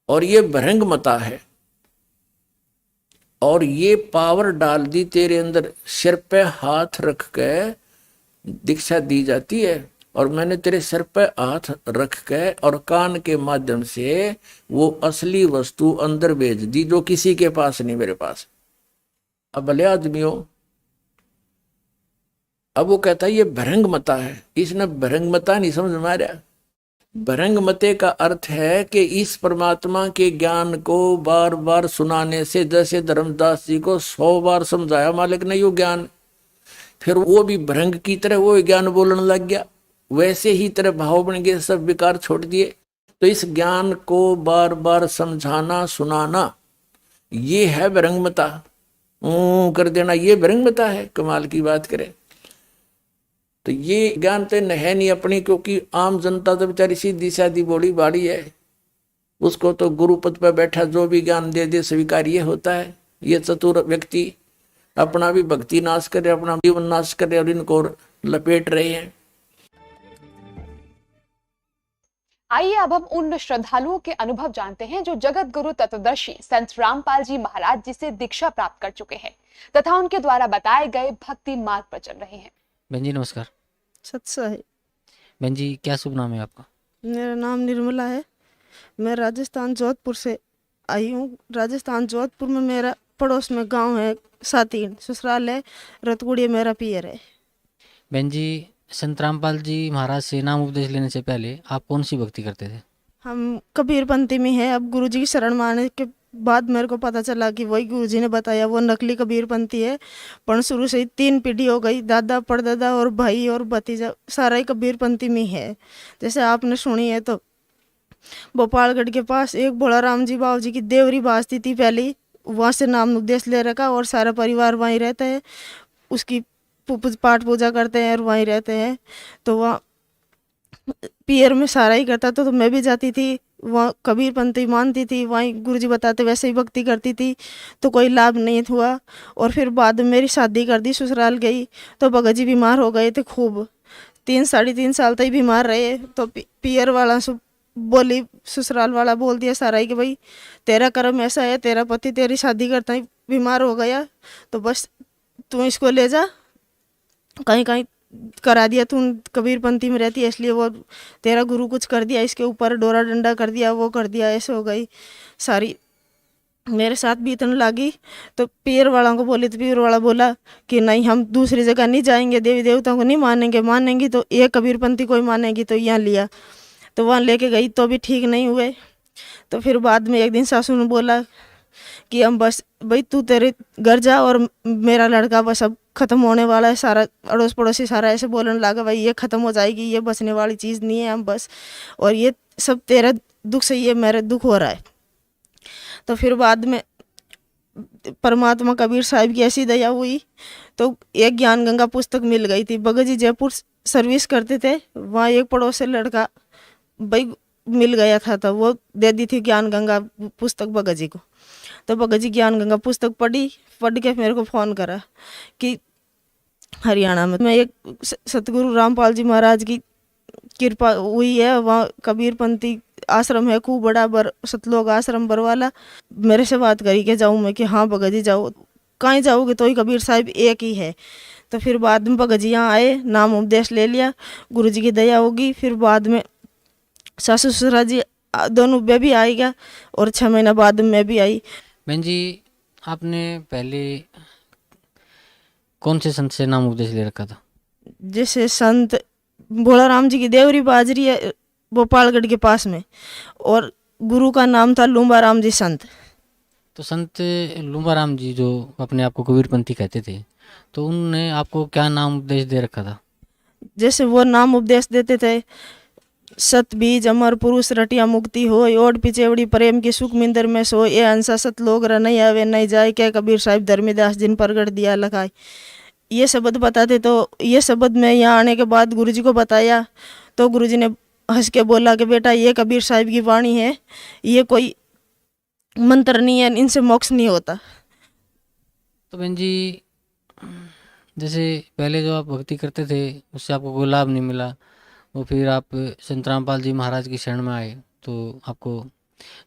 और ये भरंग मता है, और ये पावर डाल दी तेरे अंदर, सिर पे हाथ रख के दीक्षा दी जाती है, और मैंने तेरे सिर पे हाथ रख के और कान के माध्यम से वो असली वस्तु अंदर भेज दी जो किसी के पास नहीं, मेरे पास। अब भले आदमियों, अब वो कहता है ये भरंग मता है, इसने भरंग मता नहीं समझ में आ रहा। भरंग मते का अर्थ है कि इस परमात्मा के ज्ञान को बार बार सुनाने से, जैसे धर्मदास जी को 100 बार समझाया मालिक ने यो ज्ञान, फिर वो भी भरंग की तरह वो ज्ञान बोलने लग गया, वैसे ही तरह भाव बन गए, सब विकार छोड़ दिए। तो इस ज्ञान को बार बार समझाना सुनाना, ये है भरंग मता। कर देना, ये ब्रह्मता है, कमाल की बात करें तो। ये ज्ञान तो है नहीं अपनी, क्योंकि आम जनता तो बेचारी सीधी सादी बोली बाड़ी है, उसको तो गुरु पद पर बैठा जो भी ज्ञान दे दे स्वीकार ये होता है। ये चतुर व्यक्ति अपना भी भक्ति नाश करे, अपना जीवन नाश करे और इनको लपेट रहे हैं। आइए अब हम उन श्रद्धालुओं के अनुभव जानते हैं जो जगत गुरु तत्वदर्शी संत रामपाल जी महाराज जी से दीक्षा प्राप्त कर चुके हैं तथा उनके द्वारा बताए गए भक्ति मार्ग पर चल रहे हैं। बहन जी नमस्कार। सत्सा है। बहन जी क्या शुभ नाम है आपका? मेरा नाम निर्मला है। मैं राजस्थान जोधपुर से आई हूँ। राजस्थान जोधपुर में मेरा पड़ोस में गांव है सातीन, ससुराल है रतगुड़िया, मेरा पियर है। बहन जी संत रामपाल जी महाराज से नाम उपदेश लेने से पहले आप कौन सी भक्ति करते थे? हम कबीरपंथी में है। अब गुरुजी की शरण में आने के बाद मेरे को पता चला कि वही गुरुजी ने बताया वो नकली कबीरपंथी है। पर शुरू से ही 3 पीढ़ी हो गई, दादा परदादा और भाई और भतीजा सारा ही कबीरपंथी में है। जैसे आपने सुनी है तो भोपालगढ़ के पास एक भोला राम जी बाबू जी की देवरी बाजती थी पहले, वहाँ से नाम उपदेश ले रखा और सारा परिवार वहीं रहता है, उसकी पाठ पूजा करते हैं और वहीं रहते हैं। तो वहाँ पियर में सारा ही करता तो मैं भी जाती थी, वहाँ कबीरपंथी मानती थी, वहीं गुरुजी बताते वैसे ही भक्ति करती थी, तो कोई लाभ नहीं हुआ। और फिर बाद में मेरी शादी कर दी, ससुराल गई तो भगत जी बीमार हो गए थे खूब, 3-3.5 साल तक बीमार रहे। तो पियर वाला सब बोली, ससुराल वाला बोल दिया सारा ही कि भाई तेरा कर्म ऐसा है, तेरा पति तेरी शादी करता ही बीमार हो गया तो बस तू इसको ले जा, कहीं कहीं करा दिया, तू कबीरपंथी में रहती है इसलिए वो तेरा गुरु कुछ कर दिया, इसके ऊपर डोरा डंडा कर दिया, वो कर दिया, ऐसे हो गई सारी मेरे साथ बीतने लगी। तो पीर वाला को बोली तो पीर वाला बोला कि नहीं हम दूसरी जगह नहीं जाएंगे, देवी देवताओं को नहीं मानेंगे, मानेंगी तो ये कबीरपंथी कोई मानेगी। तो यहाँ लिया, तो वहाँ लेके गई तो भी ठीक नहीं हुए। तो फिर बाद में एक दिन सासू ने बोला कि हम बस भाई तू तेरे घर जा और मेरा लड़का बस अब ख़त्म होने वाला है, सारा अड़ोस पड़ोसी सारा ऐसे बोलने लगा भाई ये ख़त्म हो जाएगी, ये बचने वाली चीज़ नहीं है, हम बस और ये सब तेरा दुख से ये मेरा दुख हो रहा है। तो फिर बाद में परमात्मा कबीर साहिब की ऐसी दया हुई तो एक ज्ञान गंगा पुस्तक मिल गई थी। भगत जी जयपुर सर्विस करते थे, वहाँ एक पड़ोस से लड़का भाई मिल गया था, तो वो दे दी थी ज्ञान गंगा पुस्तक भगत जी को। तो भगत जी ज्ञान गंगा पुस्तक पढ़ के मेरे को फ़ोन करा कि हरियाणा में एक सतगुरु रामपाल जी महाराज की कृपा हुई है, वहाँ कबीरपंथी आश्रम है खूब बड़ा, सतलोक आश्रम बरवाला। मेरे से बात करी कि जाऊँ मैं, कि हाँ भगत जी जाओ, कहीं जाओगे तो ही कबीर साहिब एक ही है। तो फिर बाद में भगत जी यहाँ आए, नाम उपदेश ले लिया, गुरु जी की दया होगी। फिर बाद में सासू ससुरा जी दोनों वे भी आएगा और 6 महीना बाद में भी आई। बहन जी आपने पहले कौन से संत से नाम उपदेश ले रखा था? जैसे संत भोला राम जी की देवरी बाजरी है भोपालगढ़ के पास में, और गुरु का नाम था लूम्बा राम जी संत। तो संत लूम्बा राम जी जो अपने आप को कबीरपंथी कहते थे, तो उनने आपको क्या नाम उपदेश दे रखा था? जैसे वो नाम उपदेश देते थे, सत बीज अमर पुरुष रटिया मुक्ति हो, ओढ़ पिचेवड़ी प्रेम की सुख मिंदर में सो, ये अंसा सत लोग र नहीं आवे नहीं जाए, क्या कबीर साहिब धर्मीदास जिन प्रगट दिया लखाए। ये शब्द बताते। तो ये शब्द मैं यहाँ आने के बाद गुरुजी को बताया तो गुरुजी ने हंस के बोला कि बेटा ये कबीर साहिब की वाणी है, ये कोई मंत्र नहीं है, इनसे मोक्ष नहीं होता। तो बहन जी जैसे पहले जो आप भक्ति करते थे उससे आपको कोई लाभ नहीं मिला, वो फिर आप संत रामपाल जी महाराज की शरण में आए तो आपको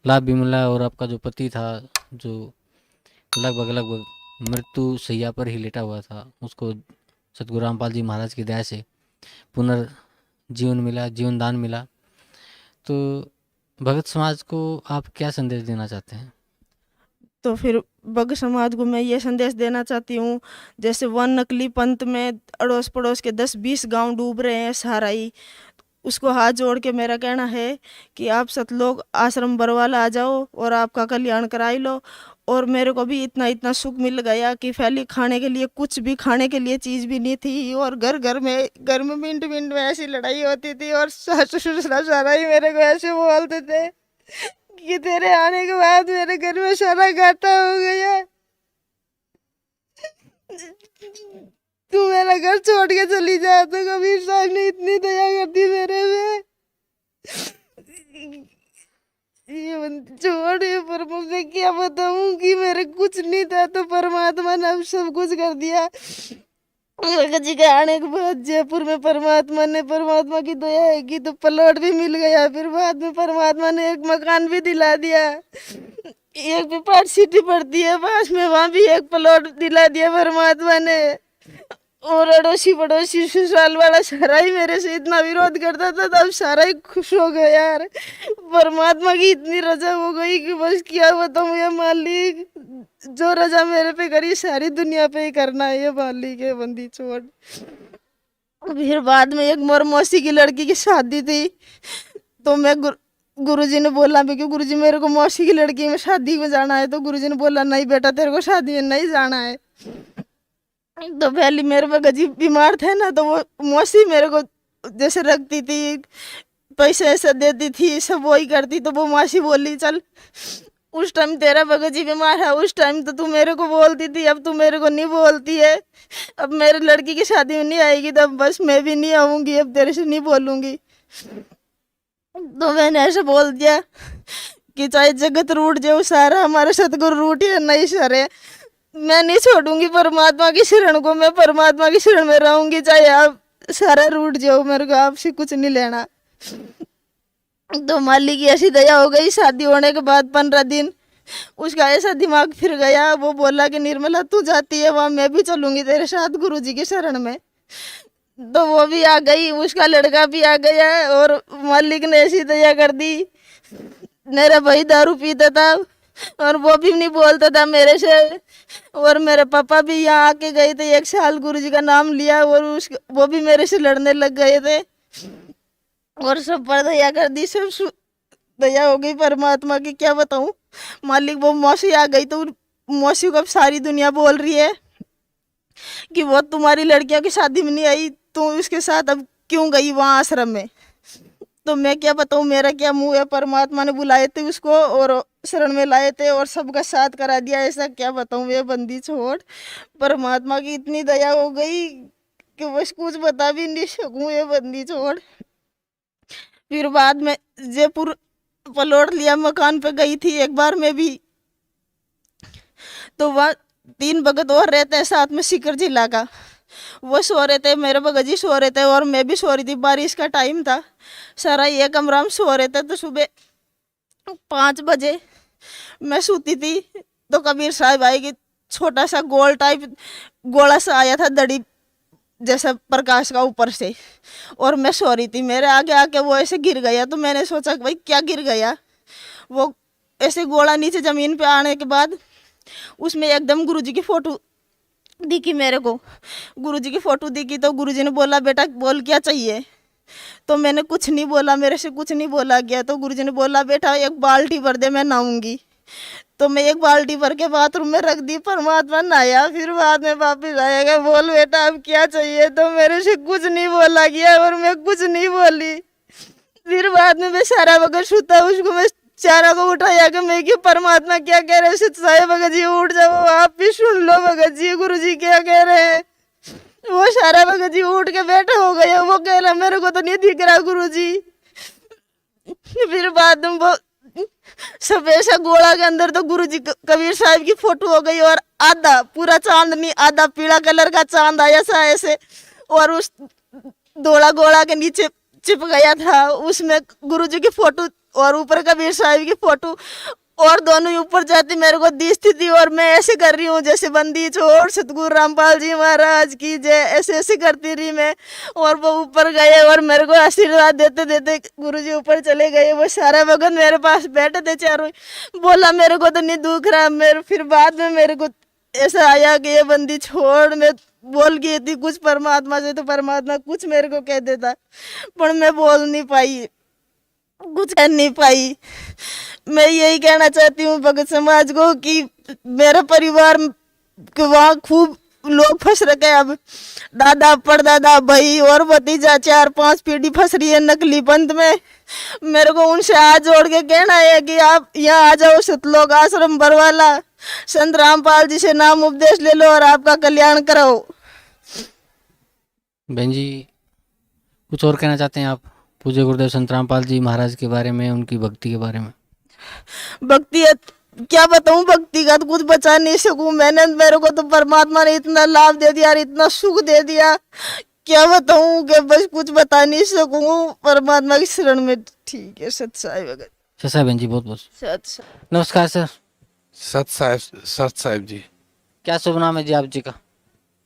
लाभ भी मिला, और आपका जो पति था जो लगभग मृत्यु शैया पर ही लेटा हुआ था, उसको सतगुरु रामपाल जी महाराज की दया से पुनर्जीवन मिला, जीवन दान मिला। तो भगत समाज को आप क्या संदेश देना चाहते हैं? तो फिर भगत समाज को मैं ये संदेश देना चाहती हूँ, जैसे वन नकली पंथ में अड़ोस पड़ोस के 10-20 गांव डूब रहे हैं सारा ही, उसको हाथ जोड़ के मेरा कहना है कि आप सतलोक आश्रम बरवाला आ जाओ और आपका कल्याण कराई लो। और मेरे को भी इतना सुख मिल गया कि पहले खाने के लिए कुछ भी खाने के लिए चीज़ भी नहीं थी, और घर में मिनट में ऐसी लड़ाई होती थी, और सासू ससुर सारा ही मेरे को ऐसे बोलते थे कि तेरे आने के बाद मेरे घर में सारा घाटा हो गया। तू मेरा घर छोड़ के चली जा। तो कबीर साहब ने इतनी दया कर दी मेरे में, ये छोड़ ये, पर मुझे क्या बताऊं कि मेरे कुछ नहीं था, तो परमात्मा ने अब सब कुछ कर दिया। भगत जी के आने के बाद जयपुर में परमात्मा की दया है कि तो प्लॉट भी मिल गया। फिर बाद में परमात्मा ने एक मकान भी दिला दिया। एक भी पार्ट सिटी पड़ती है पास में, वहाँ भी एक प्लॉट दिला दिया परमात्मा ने। और अड़ोसी पड़ोसी ससुराल वाला सारा ही मेरे से इतना विरोध करता था, तब सारा ही खुश हो गया यार। परमात्मा की इतनी रजा हो गई कि बस क्या बताऊं ये मालिक, जो रजा मेरे पे करी सारी दुनिया पे ही करना है ये मालिक है। बंदी छोड़। फिर बाद में एक मोर मौसी की लड़की की शादी थी, तो मैं गुरुजी ने बोला कि गुरुजी मेरे को मौसी की लड़की में शादी में जाना है। तो गुरुजी ने बोला नहीं बेटा तेरे को शादी में नहीं जाना है। तो पहले मेरे भगत जी बीमार थे ना, तो वो मौसी मेरे को जैसे रखती थी, पैसे ऐसा देती थी, सब वही करती। तो वो मौसी बोली चल उस टाइम तेरा भगत जी बीमार है, उस टाइम तो तू मेरे को बोलती थी, अब तू मेरे को नहीं बोलती है। अब मेरे लड़की की शादी में नहीं आएगी तो अब बस मैं भी नहीं आऊँगी, अब तेरे से नहीं बोलूँगी। तो मैंने ऐसे बोल दिया कि चाहे जगत रूठ जाओ सारा, हमारे सतगुरु रूठ या नहीं सरे, मैं नहीं छोड़ूंगी परमात्मा की शरण को, मैं परमात्मा की शरण में रहूंगी, चाहे आप सारा रूठ जाओ, मेरे को आपसे कुछ नहीं लेना। तो मालिक की ऐसी दया हो गई। शादी होने के बाद 15 दिन उसका ऐसा दिमाग फिर गया, वो बोला कि निर्मला तू जाती है वहाँ, मैं भी चलूंगी तेरे साथ गुरुजी की शरण में। तो वो भी आ गई, उसका लड़का भी आ गया, और मालिक ने ऐसी दया कर दी। मेरा भाई दारू पीता था और वो भी नहीं बोलता था मेरे से, और मेरे पापा भी यहाँ आके गए थे, 1 साल गुरुजी का नाम लिया, और वो भी मेरे से लड़ने लग गए थे। और सब पर दया कर दी, सब दया हो गई परमात्मा की, क्या बताऊं मालिक। वो मौसी आ गई, तो मौसी को अब सारी दुनिया बोल रही है कि वो तुम्हारी लड़कियों की शादी में नहीं आई, तू उसके साथ अब क्यों गई वहाँ आश्रम में। तो मैं क्या बताऊँ, मेरा क्या मुंह है। परमात्मा ने बुलाए थे उसको और शरण में लाए थे और सबका साथ करा दिया, ऐसा क्या बताऊँ। ये बंदी छोड़, परमात्मा की इतनी दया हो गई कि बस कुछ बता भी नहीं सकूँ। ये बंदी छोड़। फिर बाद में जयपुर प्लॉट लिया, मकान पे गई थी एक बार मैं भी, तो वहाँ 3 भगत और रहते हैं साथ में, सीकर जिला का। वो सो रहे थे, मेरे भगत जी सो रहे थे और मैं भी सो रही थी। बारिश का टाइम था, सारा ये कमरा में सो रहे थे। तो सुबह 5 बजे मैं सोती थी, तो कबीर साहब आए कि छोटा सा गोल टाइप गोला सा आया था दड़ी जैसा प्रकाश का ऊपर से, और मैं सो रही थी। मेरे आगे आके वो ऐसे गिर गया। तो मैंने सोचा कि भाई क्या गिर गया। वो ऐसे गोला नीचे ज़मीन पे आने के बाद उसमें एकदम गुरुजी की फ़ोटो दिखी मेरे को। गुरुजी की फ़ोटो दिखी तो गुरुजी ने बोला बेटा बोल क्या चाहिए। तो मैंने कुछ नहीं बोला, मेरे से कुछ नहीं बोला गया। तो गुरुजी ने बोला बेटा 1 बाल्टी भर दे, मैं नहाऊंगी। तो मैं 1 बाल्टी भर के बाथरूम में रख दी। परमात्मा नहाया, फिर बाद में वापस आएगा, बोल बेटा अब क्या चाहिए। तो मेरे से कुछ नहीं बोला गया और मैं कुछ नहीं बोली। फिर बाद में मैं सारा वक्त सुता, उसको मैं चारा को उठाया कि मैं कि परमात्मा क्या कह रहे हैं। सारे भगत जी उठ जाओ, आप भी सुन लो भगत जी गुरुजी क्या कह रहे हैं। वो सारा भगत जी उठ के बैठे हो गए। वो कह रहा मेरे को तो नहीं दिख रहा गुरुजी। फिर बाद में वो सब ऐसा गोला के अंदर तो गुरुजी कबीर साहब की फोटो हो गई, और आधा पूरा चांद नहीं, आधा पीला कलर का चांद आया सा ऐसे, और उस धोला गोला के नीचे चिप गया था। उसमें गुरुजी की फोटो और ऊपर कबीर साहब की फोटो, और दोनों ऊपर जाती मेरे को दिखती थी। और मैं ऐसे कर रही हूँ जैसे बंदी छोड़ सतगुरु रामपाल जी महाराज की जय, ऐसे ऐसे करती रही मैं। और वो ऊपर गए और मेरे को आशीर्वाद देते देते गुरुजी ऊपर चले गए। वो सारा भगत मेरे पास बैठे थे चारों। बोला मेरे को तो नहीं दुख रहा। मेरे फिर बाद में मेरे को ऐसा आया कि ये बंदी छोड़, मैं बोल गई थी कुछ परमात्मा से, तो परमात्मा कुछ मेरे को कह देता, पर मैं बोल नहीं पाई, कुछ कर नहीं पाई। मैं यही कहना चाहती हूँ भगत समाज को कि मेरा परिवार के वहाँ खूब लोग फंस रखे। अब दादा परदादा भाई और भतीजा 4-5 पीढ़ी फंस रही है नकली पंथ में। मेरे को उनसे हाथ जोड़ के कहना है कि आप यहाँ आ जाओ सतलोक आश्रम बरवाला। संत रामपाल जी से नाम उपदेश ले लो और आपका कल्याण करो। बहन जी कुछ और कहना चाहते हैं आप पूज्य गुरुदेव संत रामपाल जी महाराज के बारे में, उनकी भक्ति के बारे में? भक्ति क्या बताऊं, भक्ति का तो कुछ बचा नहीं सकूं। मैंने, मेरे को तो परमात्मा ने इतना लाभ दे दिया और इतना सुख दे दिया, क्या बताऊं कि बस कुछ बता नहीं सकूं। परमात्मा की शरण में ठीक है। सत साहिब ससा बहन जी बहुत बहुत सत साहिब। नमस्कार सर। सत साहिब जी। क्या शुभ नाम है जी आप जी का?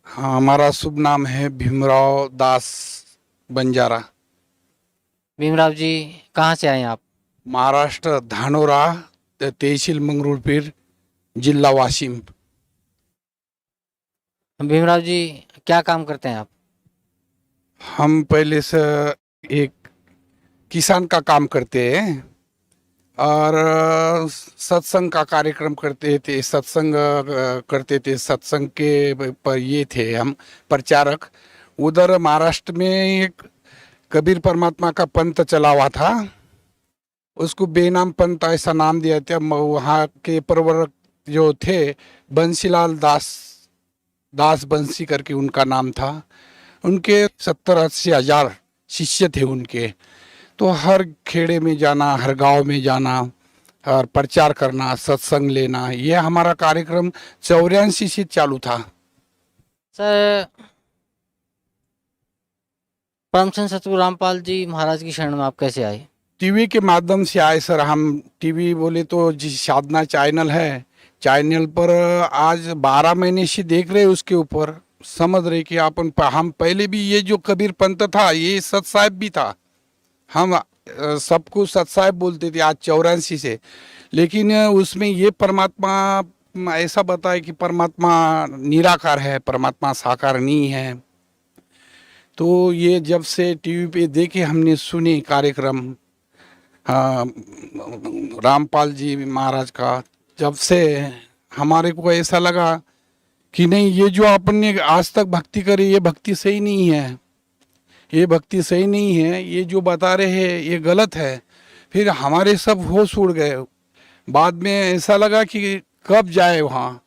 हाँ, हमारा शुभ नाम है भीमराव दास बंजारा। भीमराव जी कहाँ से आए हैं आप? महाराष्ट्र, धानोरा, तहसील मंगरुळपीर, जिला वाशिम। भीमराव जी क्या काम करते हैं आप? हम पहले से एक किसान का काम करते हैं और सत्संग का कार्यक्रम करते थे, सत्संग करते थे। सत्संग के पर ये थे हम प्रचारक। उधर महाराष्ट्र में एक कबीर परमात्मा का पंथ चला हुआ था, उसको बेनाम पंथ ऐसा नाम दिया था। वहाँ के प्रवर्तक जो थे बंसीलाल दास बंसी करके उनका नाम था। उनके 70-80 हजार शिष्य थे उनके। तो हर खेड़े में जाना, हर गांव में जाना और प्रचार करना, सत्संग लेना, ये हमारा कार्यक्रम 84 से चालू था। सर परम संत सतगुरु रामपाल जी महाराज की शरण में आप कैसे आए? टीवी के माध्यम से आए सर। हम टीवी बोले तो जिस साधना चैनल है, चैनल पर आज 12 महीने से देख रहे, उसके ऊपर समझ रहे कि हम पहले भी ये जो कबीर पंथ था ये सत साहिब भी था। हम सबको सत साहिब बोलते थे आज 84 से, लेकिन उसमें ये परमात्मा ऐसा बताए कि परमात्मा निराकार है, परमात्मा साकार नहीं है। तो ये जब से टीवी पे देखे, हमने सुने कार्यक्रम रामपाल जी महाराज का, जब से हमारे को ऐसा लगा कि नहीं, ये जो आपने आज तक भक्ति करी ये भक्ति सही नहीं है, ये भक्ति सही नहीं है, ये जो बता रहे हैं ये गलत है। फिर हमारे सब होश उड़ गए। बाद में ऐसा लगा कि कब जाए वहाँ।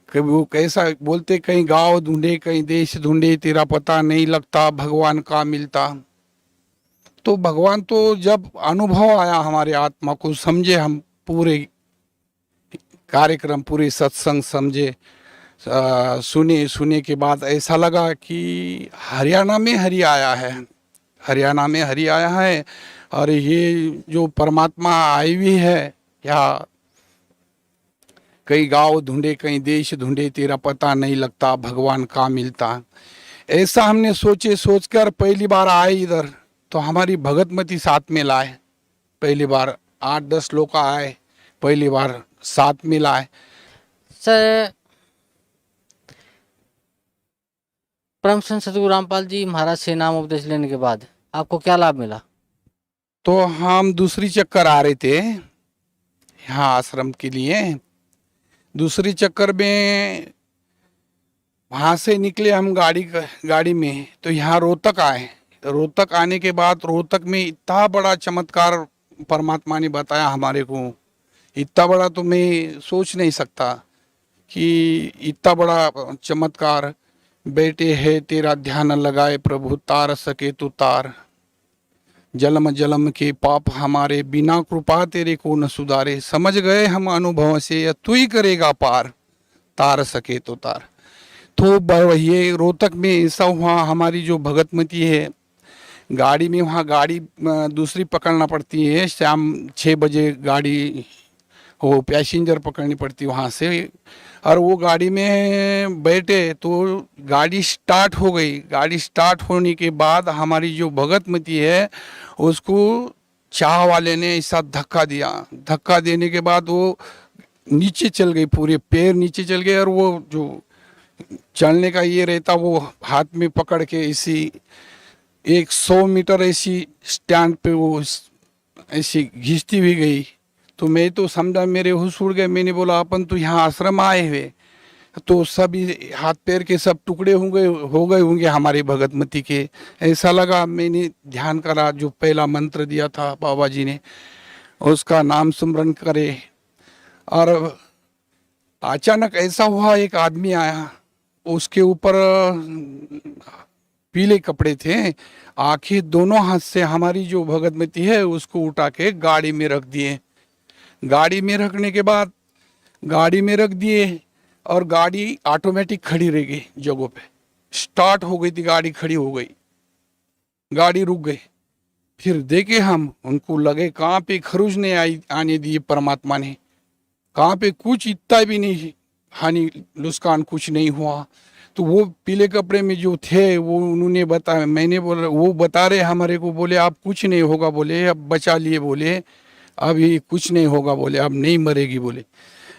कभी वो कैसा बोलते, कहीं गांव ढूंढे, कहीं देश ढूंढे, तेरा पता नहीं लगता, भगवान का मिलता। तो भगवान तो जब अनुभव आया हमारे आत्मा को, समझे हम पूरे कार्यक्रम, पूरे सत्संग समझे, सुने के बाद ऐसा लगा कि हरियाणा में हरि आया है, हरियाणा में हरि आया है। और ये जो परमात्मा आई हुई है, या कई गांव ढूंढे, कई देश ढूंढे, तेरा पता नहीं लगता, भगवान का मिलता। ऐसा हमने सोचकर पहली बार आए इधर। तो हमारी भगतमती साथ में लाए। पहली बार 8-10 लोग आए, पहली बार साथ में लाए। सर परम संत सतगुरु रामपाल जी महाराज से नाम उपदेश लेने के बाद आपको क्या लाभ मिला? तो हम दूसरी चक्कर आ रहे थे यहाँ आश्रम के लिए। दूसरी चक्कर में वहाँ से निकले हम गाड़ी में, तो यहाँ रोहतक आए। रोहतक आने के बाद रोहतक में इतना बड़ा चमत्कार परमात्मा ने बताया हमारे को, इतना बड़ा तो मैं सोच नहीं सकता कि इतना बड़ा चमत्कार। बेटे है तेरा ध्यान लगाए प्रभु, तार सके तो तार, जलम जलम के पाप हमारे, बिना कृपा तेरे को न सुधारे। समझ गए हम अनुभव से, या तू ही करेगा पार, तार सके तो तार। तो ये रोहतक में ऐसा हुआ, हमारी जो भगतमती है गाड़ी में, वहाँ गाड़ी दूसरी पकड़ना पड़ती है। शाम 6 बजे गाड़ी वो पैसेंजर पकड़नी पड़ती वहाँ से। और वो गाड़ी में बैठे तो गाड़ी स्टार्ट हो गई। गाड़ी स्टार्ट होने के बाद हमारी जो भगतमती है उसको चाह वाले ने ऐसा धक्का दिया। धक्का देने के बाद वो नीचे चल गई, पूरे पैर नीचे चल गए। और वो जो चलने का ये रहता, वो हाथ में पकड़ के इसी 100 मीटर ऐसी स्टैंड पे वो ऐसी घिसती हुई गई। तो मैं तो समझा, मेरे होश उड़ गए। मैंने बोला अपन तो यहाँ आश्रम आए हुए, तो सभी हाथ पैर के सब टुकड़े हो गए होंगे हमारे भगतमती के, ऐसा लगा। मैंने ध्यान करा, जो पहला मंत्र दिया था बाबा जी ने, उसका नाम स्मरण करे। और अचानक ऐसा हुआ, एक आदमी आया, उसके ऊपर पीले कपड़े थे, आंखें दोनों हाथ से हमारी जो भगतमती है उसको उठा के गाड़ी में रख दिए। गाड़ी में रखने के बाद गाड़ी में रख दिए और गाड़ी ऑटोमेटिक खड़ी रह गई जगह पे। स्टार्ट हो गई थी गाड़ी, खड़ी हो गई, गाड़ी रुक गई। फिर देखे हम, उनको लगे कहाँ पे खरूज नहीं आने दिए परमात्मा ने, कहाँ पे कुछ इतना भी नहीं हानि नुकसान कुछ नहीं हुआ। तो वो पीले कपड़े में जो थे वो उन्होंने बताया, मैंने बोला, वो बता रहे हमारे को, बोले आप कुछ नहीं होगा, बोले अब बचा लिए, बोले अब ये कुछ नहीं होगा, बोले अब नहीं मरेगी, बोले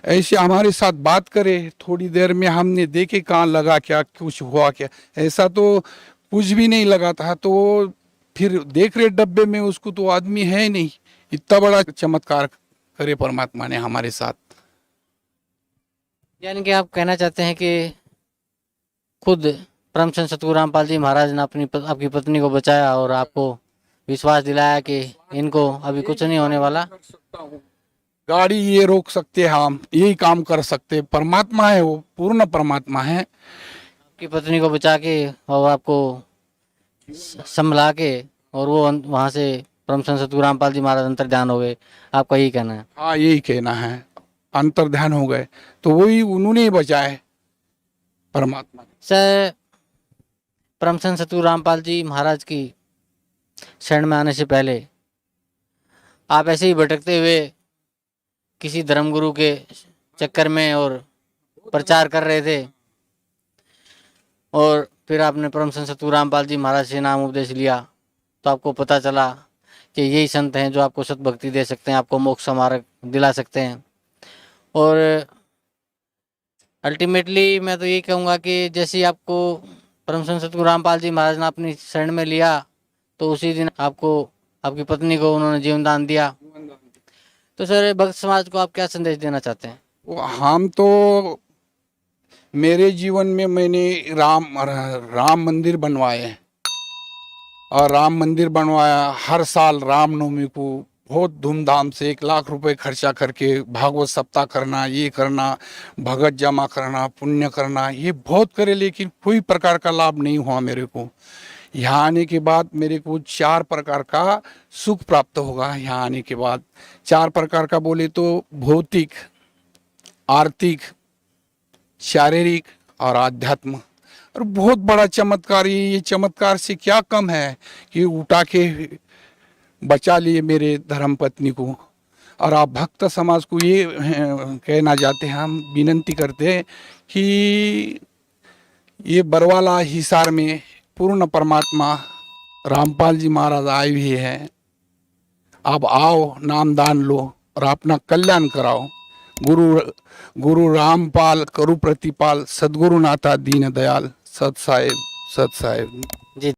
ऐसे हमारे साथ बात करे। थोड़ी देर में हमने देखे कहाँ लगा क्या, कुछ हुआ क्या, ऐसा तो कुछ भी नहीं लगा था। तो फिर देख रहे डब्बे में उसको, तो आदमी है ही नहीं। इतना बड़ा चमत्कार करे परमात्मा ने हमारे साथ। यानी कि आप कहना चाहते हैं कि खुद परम संत सतगुरु रामपाल जी महाराज ने आपकी पत्नी को बचाया और आपको विश्वास दिलाया कि इनको अभी कुछ नहीं होने वाला। गाड़ी ये रोक सकते हैं, हम यही काम कर सकते। परमात्मा है, वो पूर्ण परमात्मा है। आपकी पत्नी को बचा के और आपको संभला के और वो वहाँ से परम संत सतगुरु रामपाल जी महाराज अंतर ध्यान हो गए, आपका यही कहना है? हाँ, यही कहना है, अंतर ध्यान हो गए तो वही उन्होंने ही बचाए, परमात्मा। सर, परम संत सतगुरु रामपाल जी महाराज की शरण में आने से पहले आप ऐसे ही भटकते हुए किसी धर्मगुरु के चक्कर में और प्रचार कर रहे थे, और फिर आपने परम संत सतगुरु रामपाल जी महाराज से नाम उपदेश लिया, तो आपको पता चला कि यही संत हैं जो आपको सतभक्ति दे सकते हैं, आपको मोक्ष मार्ग दिला सकते हैं। और अल्टीमेटली मैं तो यही कहूँगा कि जैसे आपको परम संत सतगुरु रामपाल जी महाराज ने अपनी शरण में लिया, तो उसी दिन आपको, आपकी पत्नी को उन्होंने जीवन दान दिया। तो सर, भक्त समाज को आप क्या संदेश देना चाहते हैं? हम तो, मेरे जीवन में मैंने राम मंदिर बनवाए हैं, और राम मंदिर बनवाया। हर साल रामनवमी को बहुत धूमधाम से 1 लाख रुपए खर्चा करके भागवत सप्ताह करना, ये करना, भगत जमा करना, पुण्य करना, ये बहुत करे, लेकिन कोई प्रकार का लाभ नहीं हुआ मेरे को। यहाँ आने के बाद मेरे को 4 प्रकार का सुख प्राप्त होगा। यहाँ आने के बाद 4 प्रकार का बोले तो भौतिक, आर्थिक, शारीरिक और आध्यात्म। और बहुत बड़ा चमत्कार, ये चमत्कार से क्या कम है कि उठा के बचा लिए मेरे धर्मपत्नी को। और आप भक्त समाज को ये कहना चाहते हैं, हम विनती करते हैं कि ये बरवाला हिसार में पूर्ण परमात्मा रामपाल जी महाराज आए हुए हैं। आप आओ, नाम दान लो और अपना कल्याण कराओ। गुरु रामपाल, करु प्रतिपाल, सद्गुरु नाथा दीन दयाल, सत साहेब, सत साहेब।